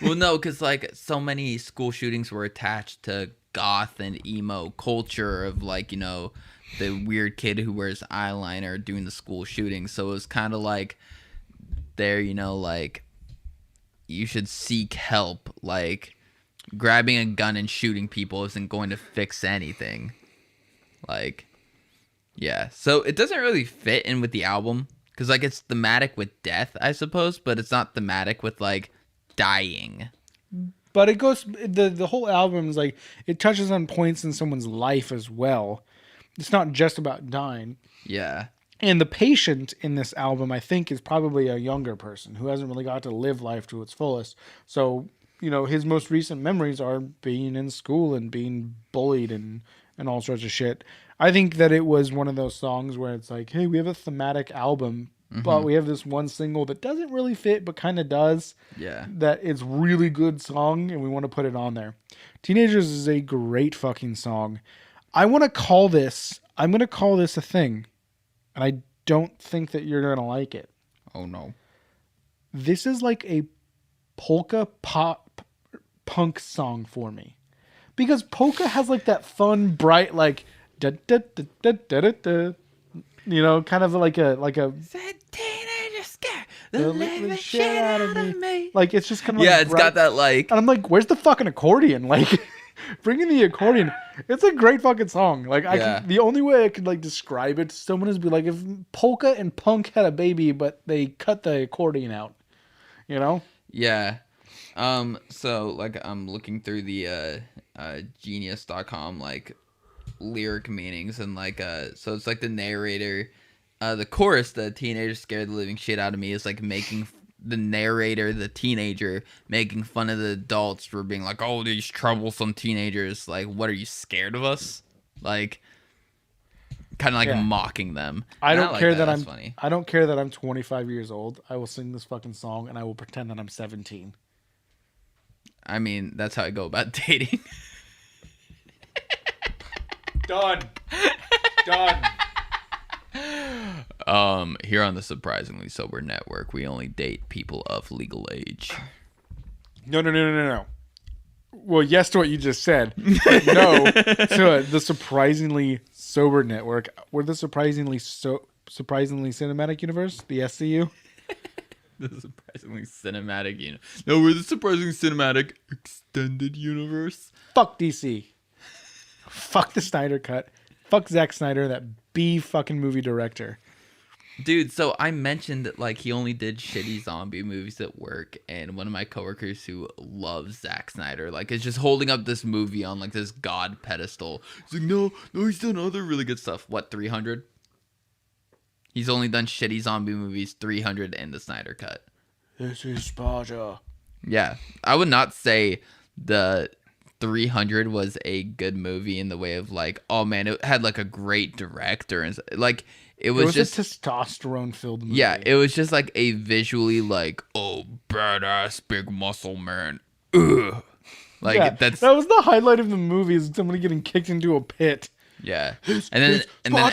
Well, no, because like so many school shootings were attached to goth and emo culture of like, the weird kid who wears eyeliner doing the school shooting. So it was kind of like there, like you should seek help. Like grabbing a gun and shooting people isn't going to fix anything. Like, yeah. So it doesn't really fit in with the album because like it's thematic with death, I suppose, but it's not thematic with like dying. But it goes, the whole album is like, it touches on points in someone's life as well. It's not just about dying. Yeah. And the patient in this album, I think, is probably a younger person who hasn't really got to live life to its fullest. So, his most recent memories are being in school and being bullied and all sorts of shit. I think that it was one of those songs where it's like, hey, we have a thematic album, but we have this one single that doesn't really fit, but kind of does. Yeah. That it's really good song, and we want to put it on there. Teenagers is a great fucking song. I'm going to call this a thing. And I don't think that you're going to like it. Oh, no. This is like a polka pop punk song for me. Because polka has like that fun, bright, like, da da da da da da da. Kind of like a Teenager scare the living shit out of me. Like, it's just kind of yeah, like it's got that like. And I'm like, where's the fucking accordion? Like, bring in the accordion. It's a great fucking song. Like, the only way I could like describe it to someone is be like, if polka and punk had a baby, but they cut the accordion out. Yeah. So like I'm looking through the genius.com like lyric meanings and like so it's like the narrator, the chorus, the teenager scared the living shit out of me, is like making the narrator, the teenager, making fun of the adults for being like, oh, these troublesome teenagers, like, what are you, scared of us? Like, kind of like mocking them. I don't care that That's I'm funny. I don't care that I'm 25 years old. I will sing this fucking song and I will pretend that I'm 17. I mean, that's how I go about dating. Done. Done. Here on the Surprisingly Sober Network, we only date people of legal age. No. Well, yes to what you just said. But no to the Surprisingly Sober Network. We're the Surprisingly Cinematic Universe, the SCU. The Surprisingly Cinematic Universe. No, we're the Surprisingly Cinematic Extended Universe. Fuck DC. Fuck the Snyder Cut. Fuck Zack Snyder, that B fucking movie director. Dude, so I mentioned that like he only did shitty zombie movies at work, and one of my coworkers who loves Zack Snyder like is just holding up this movie on like this god pedestal. He's like, no, he's done other really good stuff. What, 300? He's only done shitty zombie movies, 300 and the Snyder Cut. This is Sparta. Yeah, I would not say the 300 was a good movie in the way of like, oh man, it had like a great director and like it was just a testosterone filled movie. yeah, it was just like a visually like, oh, badass big muscle man. Ugh. Like yeah, that was the highlight of the movie, is somebody getting kicked into a pit. yeah, and then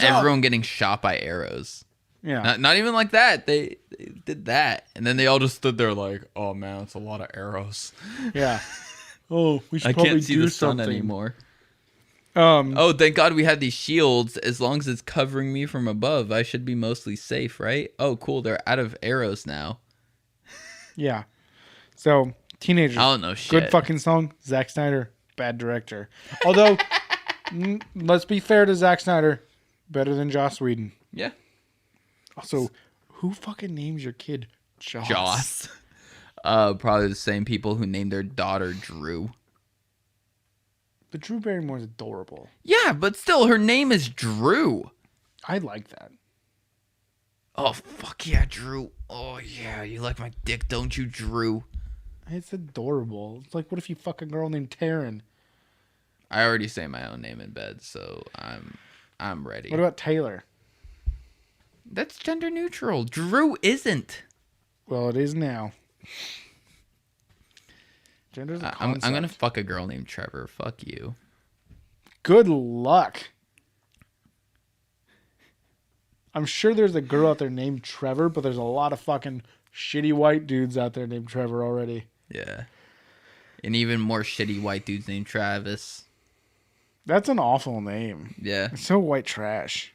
everyone getting shot by arrows. Yeah, Not even like that. They did that, and then they all just stood there like, oh man, it's a lot of arrows. Yeah. Oh, we should I probably can't see do the sun something anymore. Oh, Thank God we have these shields. As long as it's covering me from above, I should be mostly safe, right? Oh, cool. They're out of arrows now. yeah. So, Teenagers. I don't know shit. Good fucking song. Zack Snyder, bad director. Although, let's be fair to Zack Snyder, better than Joss Whedon. Yeah. Also, who fucking names your kid Joss? Joss. Probably the same people who named their daughter Drew. But Drew Barrymore's adorable. Yeah, but still, her name is Drew. I like that. Oh, fuck yeah, Drew. Oh, yeah, you like my dick, don't you, Drew? It's adorable. It's like, what if you fuck a girl named Taryn? I already say my own name in bed, so I'm ready. What about Taylor? That's gender neutral. Drew isn't. Well, it is now. Gender's a I'm concept. gonna fuck a girl named Trevor. Fuck you. Good luck. I'm sure there's a girl out there named Trevor, but there's a lot of fucking shitty white dudes out there named Trevor already. Yeah. And even more shitty white dudes named Travis. That's an awful name. Yeah. It's so white trash.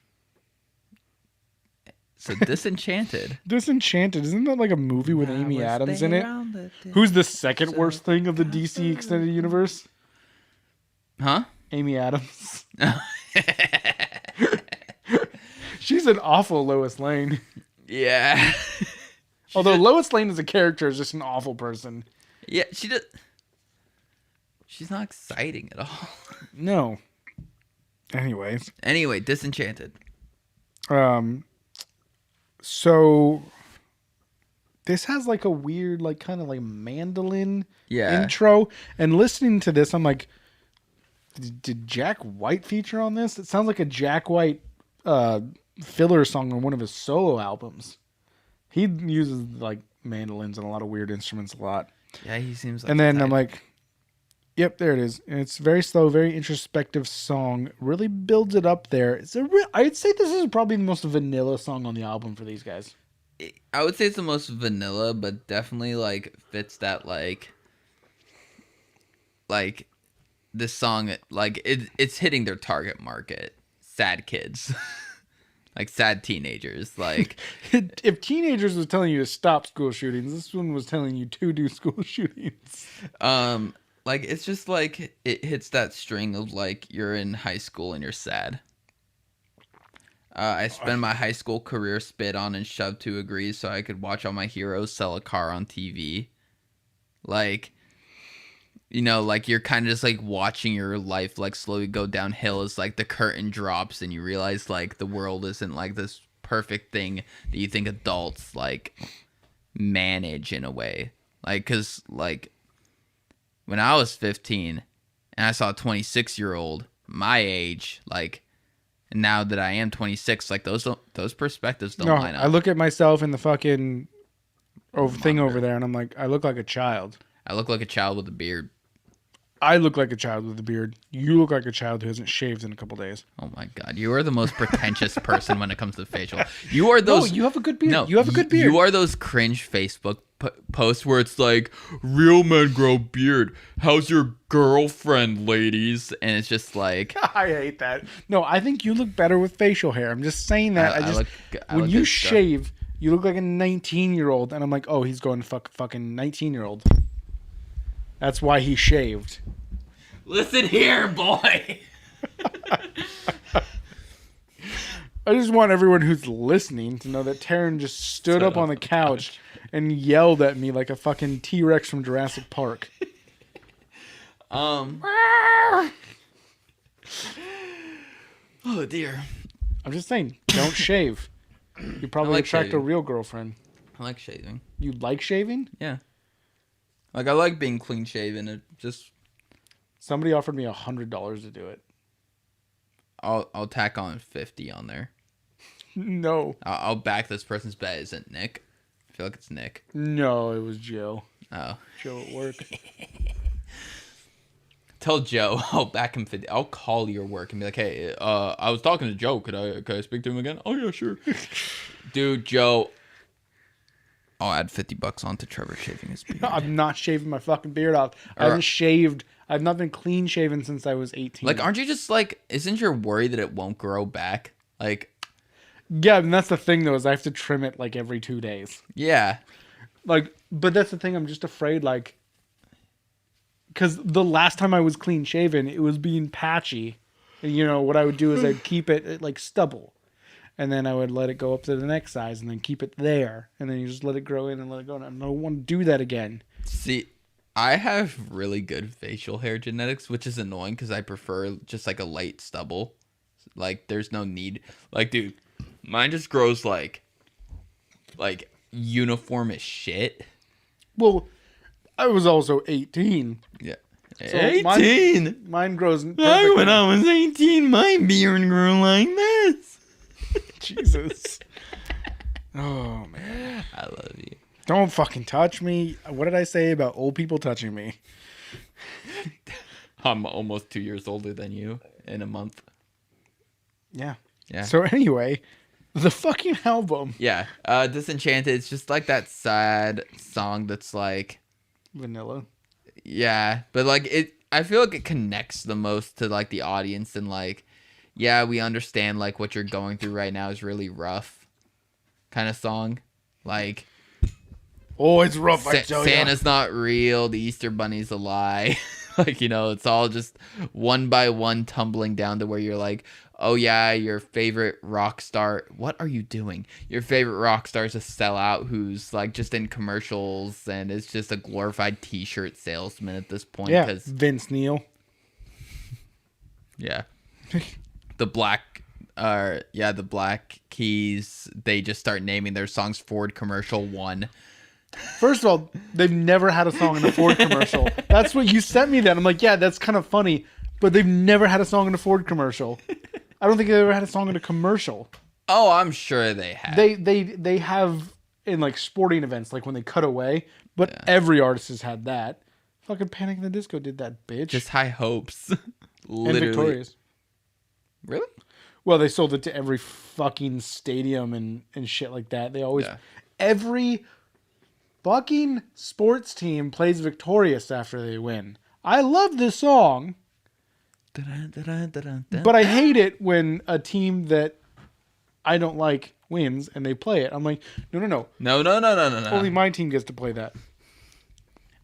So Disenchanted. Disenchanted, isn't that like a movie with Amy Adams in it? Who's the second worst thing of the DC extended universe? Huh? Amy Adams. She's an awful Lois Lane. Yeah. Although Lois Lane as a character is just an awful person. Yeah, she's not exciting at all. No. Anyways. Anyway, Disenchanted. So this has like a weird, like kind of like mandolin intro. And listening to this, I'm like, did Jack White feature on this? It sounds like a Jack White filler song on one of his solo albums. He uses like mandolins and a lot of weird instruments a lot. Yeah, he seems like. And then I'm like, yep, there it is. And it's very slow, very introspective song. Really builds it up there. I'd say this is probably the most vanilla song on the album for these guys. I would say it's the most vanilla, but definitely like fits that like this song, like it's hitting their target market. Sad kids. Like sad teenagers. Like if Teenagers was telling you to stop school shootings, this one was telling you to do school shootings. Like it's just like it hits that string of like you're in high school and you're sad. I spent my high school career spit on and shoved to agree so I could watch all my heroes sell a car on TV. Like, you know, like you're kind of just like watching your life like slowly go downhill as like the curtain drops and you realize like the world isn't like this perfect thing that you think adults like manage in a way. Like, cause like when I was 15 and I saw a 26-year-old my age, like, and now that I am 26, like those perspectives don't line up. I look at myself in the fucking thing over there and I'm like, I look like a child. I look like a child with a beard. I look like a child with a beard. You look like a child who hasn't shaved in a couple days. Oh my God. You are the most pretentious person when it comes to facial. You are those. No, you have a good beard. No, you have a good beard. You are those cringe Facebook posts where it's like, real men grow beard. How's your girlfriend, ladies? And it's just like. I hate that. No, I think you look better with facial hair. I'm just saying that. When you shave, you look like a 19-year-old. And I'm like, oh, he's going to fuck a fucking 19-year-old. That's why he shaved. Listen here, boy. I just want everyone who's listening to know that Taryn just stood up on the couch and yelled at me like a fucking T-Rex from Jurassic Park. Oh dear. I'm just saying, don't shave. You probably attract a real girlfriend. I like shaving. You like shaving? Yeah. Like I like being clean shaven. It just Somebody offered me $100 to do it. I'll tack on 50 on there. No. I'll back this person's bet. Is it Nick? I feel like it's Nick. No, it was Joe. Oh. Joe at work. Tell Joe I'll back him 50. I'll call your work and be like, hey, I was talking to Joe. Could I speak to him again? Oh yeah, sure. Dude, Joe. I'll add $50 onto Trevor shaving his beard. I'm not shaving my fucking beard off. I haven't shaved. I've not been clean shaven since I was 18. Like, aren't you just like? Isn't your worry that it won't grow back? Like, yeah, and that's the thing though, is I have to trim it like every 2 days. yeah. Like, but that's the thing. I'm just afraid, like, because the last time I was clean shaven, it was being patchy. And, you know, what I would do is I'd keep it at, like, stubble. And then I would let it go up to the next size and then keep it there. And then you just let it grow in and let it go. And I don't want to do that again. See, I have really good facial hair genetics, which is annoying because I prefer just like a light stubble. Like, there's no need. Like, dude, mine just grows like uniform as shit. Well, I was also 18. Yeah. So 18? Mine grows Back perfectly. when I was 18, my beard grew like this. Jesus. Oh, man. I love you. Don't fucking touch me. What did I say about old people touching me? I'm almost 2 years older than you in a month. Yeah. Yeah. So anyway, the fucking album. Yeah. Disenchanted, it's just like that sad song that's like... Vanilla. Yeah. But like it... I feel like it connects the most to like the audience and like... Yeah, we understand like what you're going through right now is really rough kind of song. Like... Oh, it's rough, I tell ya. Santa's not real. The Easter Bunny's a lie. Like, you know, it's all just one by one tumbling down to where you're like, oh, yeah, your favorite rock star. What are you doing? Your favorite rock star is a sellout who's like just in commercials and is just a glorified T-shirt salesman at this point. Yeah, Vince Neil. Yeah. The Black Keys, they just start naming their songs Ford Commercial 1. First of all, they've never had a song in a Ford commercial. That's what you sent me. That I'm like, yeah, that's kind of funny, but they've never had a song in a Ford commercial. I don't think they've ever had a song in a commercial. Oh, I'm sure they have. They have in like sporting events, like when they cut away. But yeah. Every artist has had that. Fucking Panic at the Disco did that, bitch. Just High Hopes, literally. And Victoria's. Really? Well, they sold it to every fucking stadium and shit like that. They always every fucking sports team plays Victorious after they win. I love this song, but I hate it when a team that I don't like wins and they play it. I'm like, no. Only my team gets to play that.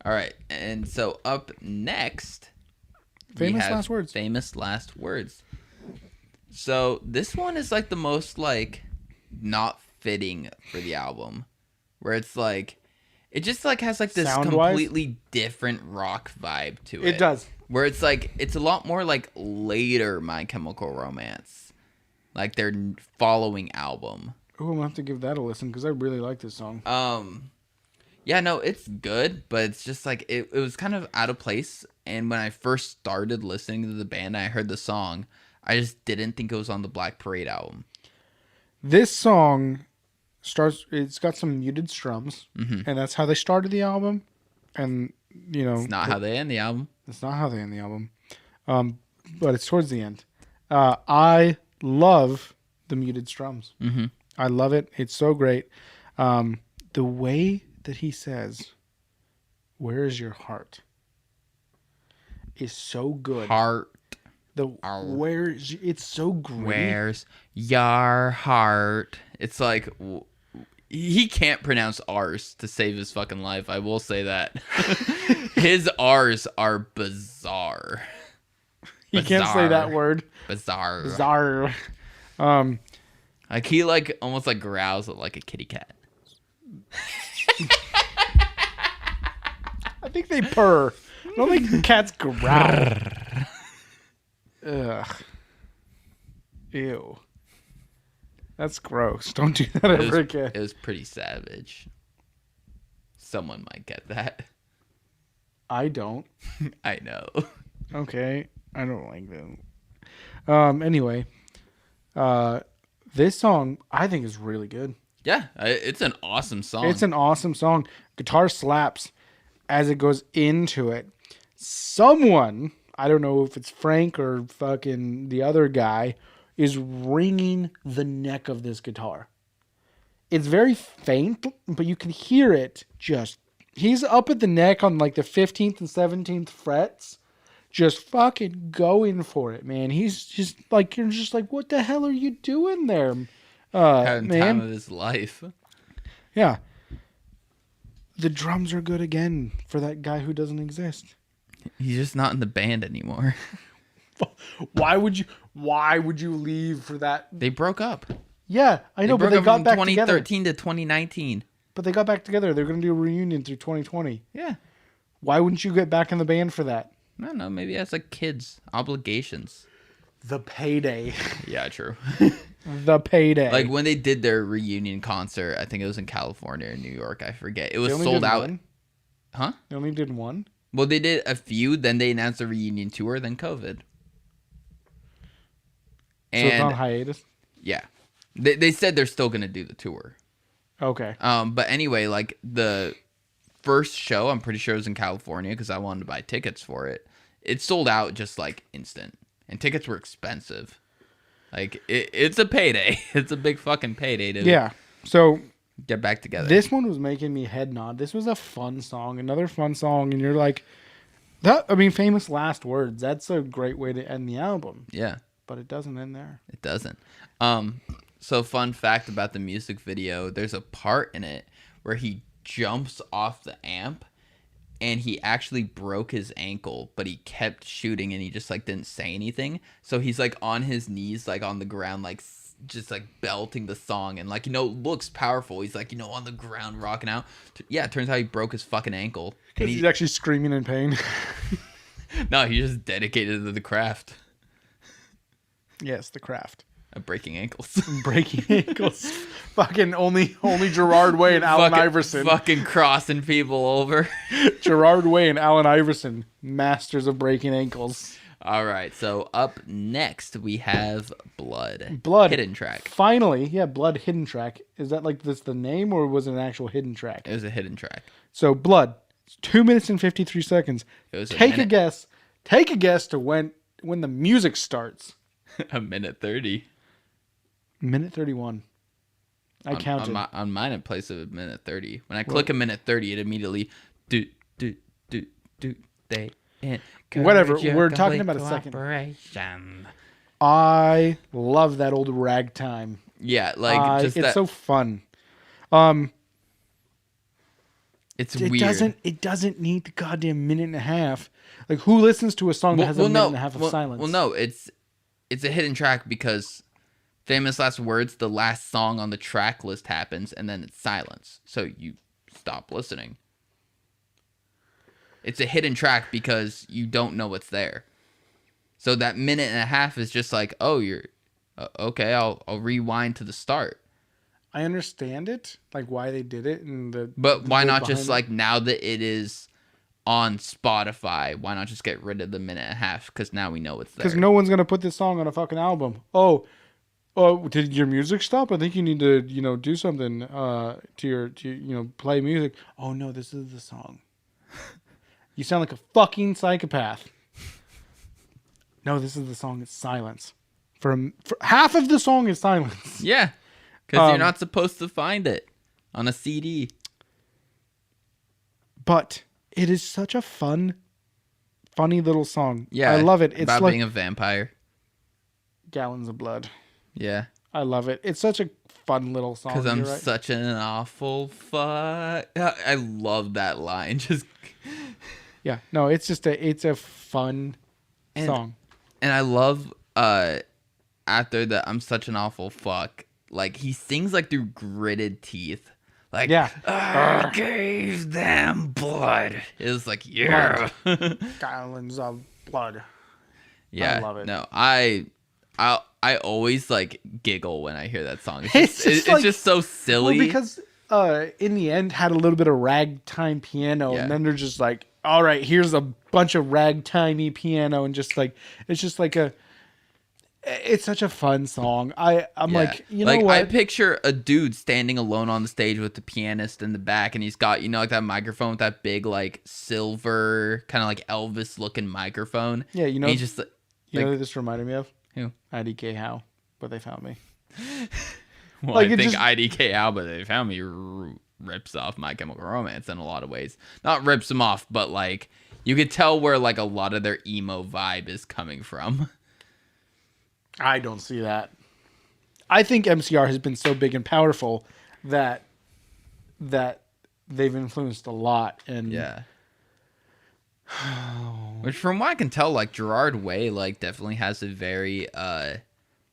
All right, and so up next, famous last words. Famous last words. So this one is like the most like not fitting for the album, where it's like. It just like has like this completely different rock vibe to it. It does. Where it's like it's a lot more like later My Chemical Romance, like their following album. Oh, I'm gonna have to give that a listen because I really like this song. Yeah, no, it's good, but it's just like it was kind of out of place. And when I first started listening to the band, I heard the song. I just didn't think it was on the Black Parade album. This song. It's got some muted strums, and that's how they started the album. And you know, it's not how they end the album. It's not how they end the album, but it's towards the end. I love the muted strums. Mm-hmm. I love it. It's so great. The way that he says, "Where is your heart?" is so good. Heart. It's so great. Where's your heart? It's like. He can't pronounce R's to save his fucking life. I will say that. His R's are bizarre. He can't say that word. Bizarre. Bizarre. Like he like almost like growls like a kitty cat. I think they purr. I don't think cats growl. Ugh. Ew. That's gross. Don't do that ever again. It was pretty savage. Someone might get that. I don't. I know. Okay. I don't like them. Anyway. This song I think is really good. Yeah, it's an awesome song. It's an awesome song. Guitar slaps as it goes into it. Someone, I don't know if it's Frank or fucking the other guy, is ringing the neck of this guitar. It's very faint, but you can hear it just. He's up at the neck on like the 15th and 17th frets, just fucking going for it, man. He's just like, you're just like, what the hell are you doing there? Having Man. time of his life. Yeah. The drums are good again for that guy who doesn't exist. He's just not in the band anymore. Why would you leave for that? They broke up. Yeah, I know, but they broke up got from back together. 2013 to 2019. But they got back together. They're going to do a reunion through 2020. Yeah. Why wouldn't you get back in the band for that? I don't know. Maybe as like kids, obligations. The payday. Yeah, true. The payday. Like when they did their reunion concert, I think it was in California or New York. I forget. It was They only sold did out. one? Huh? They only did one? Well, they did a few. Then they announced a reunion tour. Then COVID. So it's on hiatus? Yeah, they said they're still gonna do the tour. Okay. But anyway, like the first show, I'm pretty sure it was in California because I wanted to buy tickets for it. It sold out just like instant, and tickets were expensive. Like it's a payday. It's a big fucking payday to So get back together. this one was making me head nod. This was a fun song, another fun song, and you're like, that. I mean, famous last words. That's a great way to end the album. Yeah, But it doesn't end there. it doesn't. So fun fact about the music video: there's a part in it where he jumps off the amp. And he actually broke his ankle, but he kept shooting and he just like didn't say anything. So he's like on his knees, like on the ground, like just like belting the song and like, looks powerful. He's like, on the ground rocking out. Yeah, it turns out he broke his fucking ankle. Because he's actually screaming in pain. No, he's just dedicated to the craft Yes, the craft. of breaking ankles. Breaking ankles. Fucking only Gerard Way and Allen Iverson. Fucking crossing people over. Gerard Way and Allen Iverson, masters of breaking ankles. All right, so up next we have Blood. Blood. Hidden track. Finally, Blood hidden track. Is that like this the name or was it an actual hidden track? It was a hidden track. So Blood, 2 minutes and 53 seconds. It was Take a guess. Take a guess to when the music starts. A minute 30. Minute 31. I counted. On mine, it plays a minute 30. When I click a minute 30, it immediately do they Whatever. We're talking about a second. I love that old ragtime. Yeah, like just it's that. so fun. It's It weird. doesn't need the goddamn minute and a half. Like who listens to a song that has a minute and a half of silence? Well, no, it's a hidden track because famous last words, the last song on the track list happens and then it's silence. So you stop listening. It's a hidden track because you don't know what's there. So that minute and a half is just like, oh, you're okay. I'll rewind to the start. I understand it, like why they did it, But why not just behind like now that it is on Spotify, why not just get rid of the minute and a half? Because now we know it's there. Because no one's gonna put this song on a fucking album. Oh, did your music stop? I think you need to, do something to play music. Oh no, this is the song. You sound like a fucking psychopath. No, this is the song. It's silence. For half of the song is silence. Yeah, because you're not supposed to find it on a CD. But it is such a funny little song. Yeah, I love it. It's about like being a vampire. Gallons of Blood. Yeah, I love it. It's such a fun little song. because I'm right. such an awful fuck. I love that line. Just Yeah, no, it's a fun song. and I love after that I'm such an awful fuck. like he sings like through gritted teeth. Like, Yeah. I gave them blood. It was like, yeah. Gallons of blood. Yeah. I love it. No, I always like giggle when I hear that song. It's It's just so silly. Well, because in the end had a little bit of ragtime piano, Yeah. and then they're just like, all right, here's a bunch of ragtimey piano, and just like it's just like it's such a fun song. I'm Yeah. like, you know like, what? I picture a dude standing alone on the stage with the pianist in the back, and he's got, like that microphone with that big, like, silver, kind of like Elvis looking microphone. Yeah, And he's just you know who this reminded me of? Who? IDK How, but they found me. Well, Like, I it think just- IDK Alba, they found me, rips off My Chemical Romance in a lot of ways. Not rips them off, but like you could tell where like a lot of their emo vibe is coming from. I don't see that. I think MCR has been so big and powerful that they've influenced a lot. And Yeah. Which from what I can tell, like Gerard Way like definitely has a very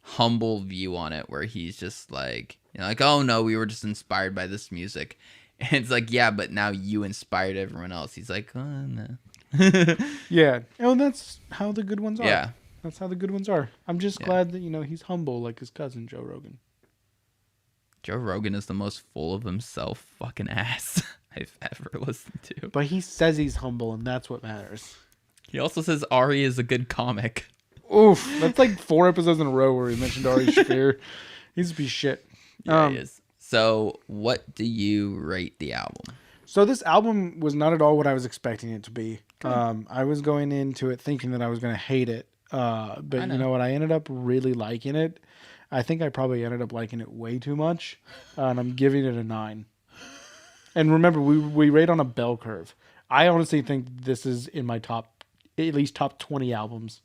humble view on it, where he's just like, like, oh no, we were just inspired by this music. And it's like, yeah, but now you inspired everyone else. He's like, oh no. yeah, and that's how the good ones are. Yeah. That's how the good ones are. I'm just glad that he's humble like his cousin Joe Rogan. Joe Rogan is the most full of himself fucking ass I've ever listened to. But he says he's humble, and that's what matters. He also says Ari is a good comic. Oof, that's like 4 episodes in a row where he mentioned Ari Shaffir. He's a piece of shit. Yeah, he is. So, what do you rate the album? So this album was not at all what I was expecting it to be. I was going into it thinking that I was going to hate it. But you know what? I ended up really liking it. I think I probably ended up liking it way too much. And I'm giving it a 9. And remember, we rate on a bell curve. I honestly think this is in my at least top 20 albums.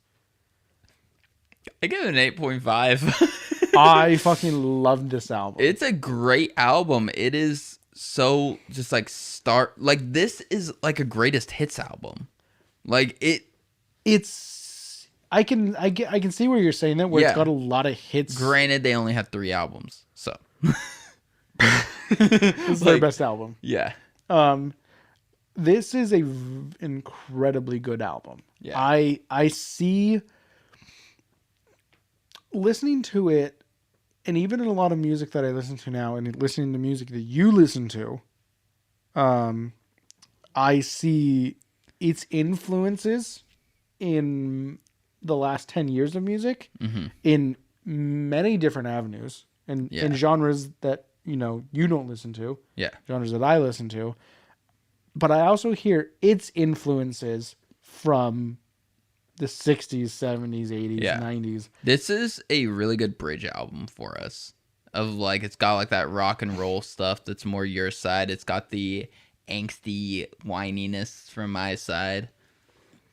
I give it an 8.5. I fucking love this album. It's a great album. It is so just like this is like a greatest hits album. Like it's I can see where you're saying that, where Yeah. it's got a lot of hits. Granted, they only have 3 albums, so This is their like- best album. yeah. This is a incredibly good album. Yeah. I see, listening to it, and even in a lot of music that I listen to now, and listening to music that you listen to, I see its influences in the last 10 years of music in many different avenues and in genres that you don't listen to, Yeah. genres that I listen to. But I also hear its influences from the 60s, 70s, 80s, Yeah. 90s. This is a really good bridge album for us. Of like, it's got like that rock and roll stuff that's more your side. It's got the angsty whininess from my side.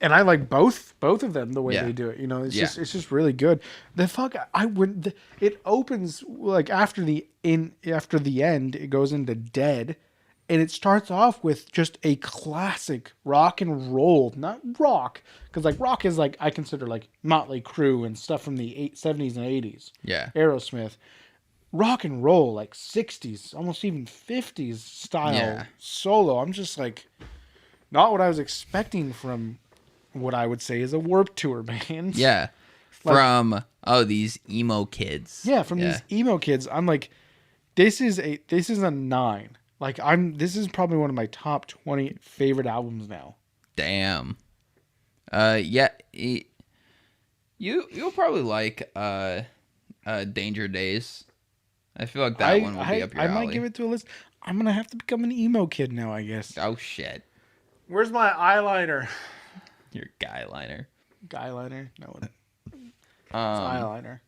And I like both of them the way Yeah. they do it. It's Yeah. just really good. It opens like after the end, it goes into Dead, and it starts off with just a classic rock and roll, not rock, because like rock is like I consider like Motley Crue and stuff from the 70s and 80s. Yeah. Aerosmith. Rock and roll, like 60s, almost even 50s style solo. I'm just like, not what I was expecting from what I would say is a Warped Tour band. Yeah. From these emo kids. Yeah, from these emo kids. I'm like, this is a 9. Like this is probably one of my top 20 favorite albums now. Damn. Yeah. You'll probably like Danger Days. I feel like that one will be up your alley. I might give it to a list. I'm gonna have to become an emo kid now, I guess. Oh shit. Where's my eyeliner? Your guy liner. Guyliner? No, it's eyeliner.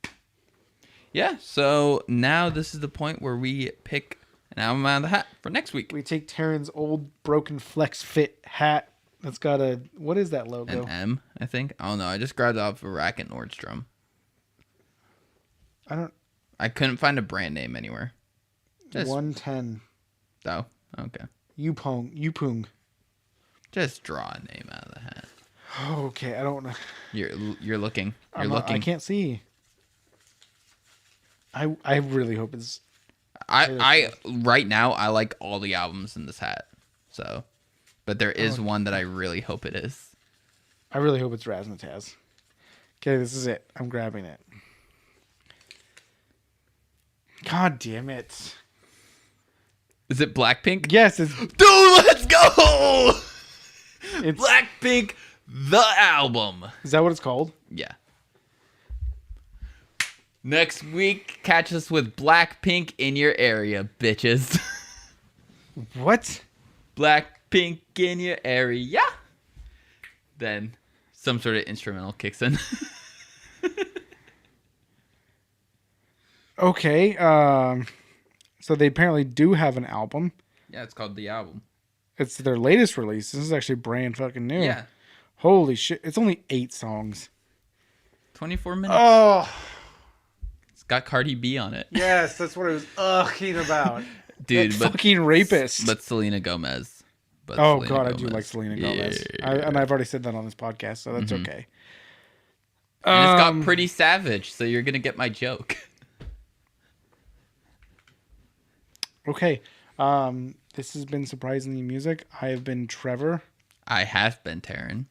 Yeah, so now this is the point where we pick an album out of the hat for next week. We take Taryn's old broken Flex Fit hat. That's got what is that logo? An M, I think. I don't know. I just grabbed it off a rack at Nordstrom. I couldn't find a brand name anywhere. 110. Oh, okay. Yupung. Just draw a name out of the hat. Okay, I don't know. You're looking. I can't see. I really hope it's. I right now I like all the albums in this hat. So, but there is one that I really hope it is. I really hope it's Razzmatazz. Okay, this is it. I'm grabbing it. God damn it. Is it Blackpink? Yes, it's Dude, let's go! It's- Blackpink, the album. Is that what it's called? Yeah. Next week, catch us with Blackpink in your area, bitches. What? Blackpink in your area. Then some sort of instrumental kicks in. Okay. So they apparently do have an album. Yeah, it's called The Album. It's their latest release. This is actually brand fucking new. Yeah. Holy shit! It's only 8 songs. 24 minutes. Oh. It's got Cardi B on it. Yes, that's what I was ugging about. Dude, that but fucking rapist. But Selena Gomez. But oh Selena god, I Gomez. do like Selena Gomez. Yeah. And I've already said that on this podcast, so that's okay. And it's got Pretty Savage, so you're gonna get my joke. Okay. This has been Surprisingly Music. I have been Trevor. I have been Taryn.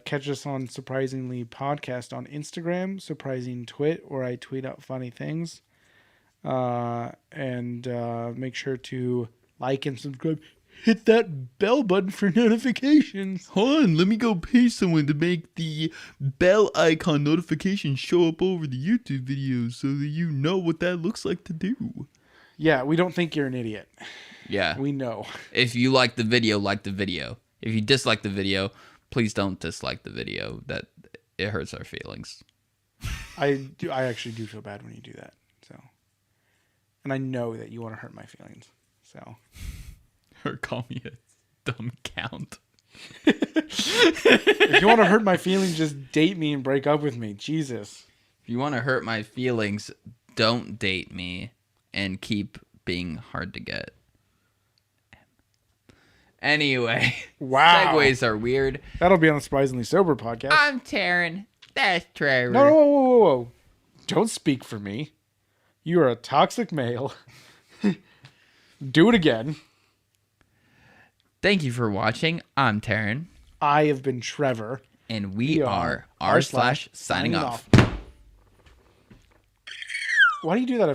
Catch us on Surprisingly Podcast on Instagram, Surprising Twit, where I tweet out funny things. And make sure to like and subscribe. Hit that bell button for notifications. Hold on, let me go pay someone to make the bell icon notification show up over the YouTube videos so that you know what that looks like to do. Yeah, we don't think you're an idiot. Yeah. We know. If you like the video, like the video. If you dislike the video, please don't dislike the video. That it hurts our feelings. I actually do feel bad when you do that. So, and I know that you want to hurt my feelings. So, Or call me a dumb count. if you want to hurt my feelings, just date me and break up with me. Jesus. If you want to hurt my feelings, don't date me and keep being hard to get. Anyway, Wow. segues are weird. That'll be on the Surprisingly Sober podcast. I'm Taryn. That's Trevor. No, whoa. Don't speak for me. You are a toxic male. Do it again. Thank you for watching. I'm Taryn. I have been Trevor. And we are r/signing off. Why do you do that?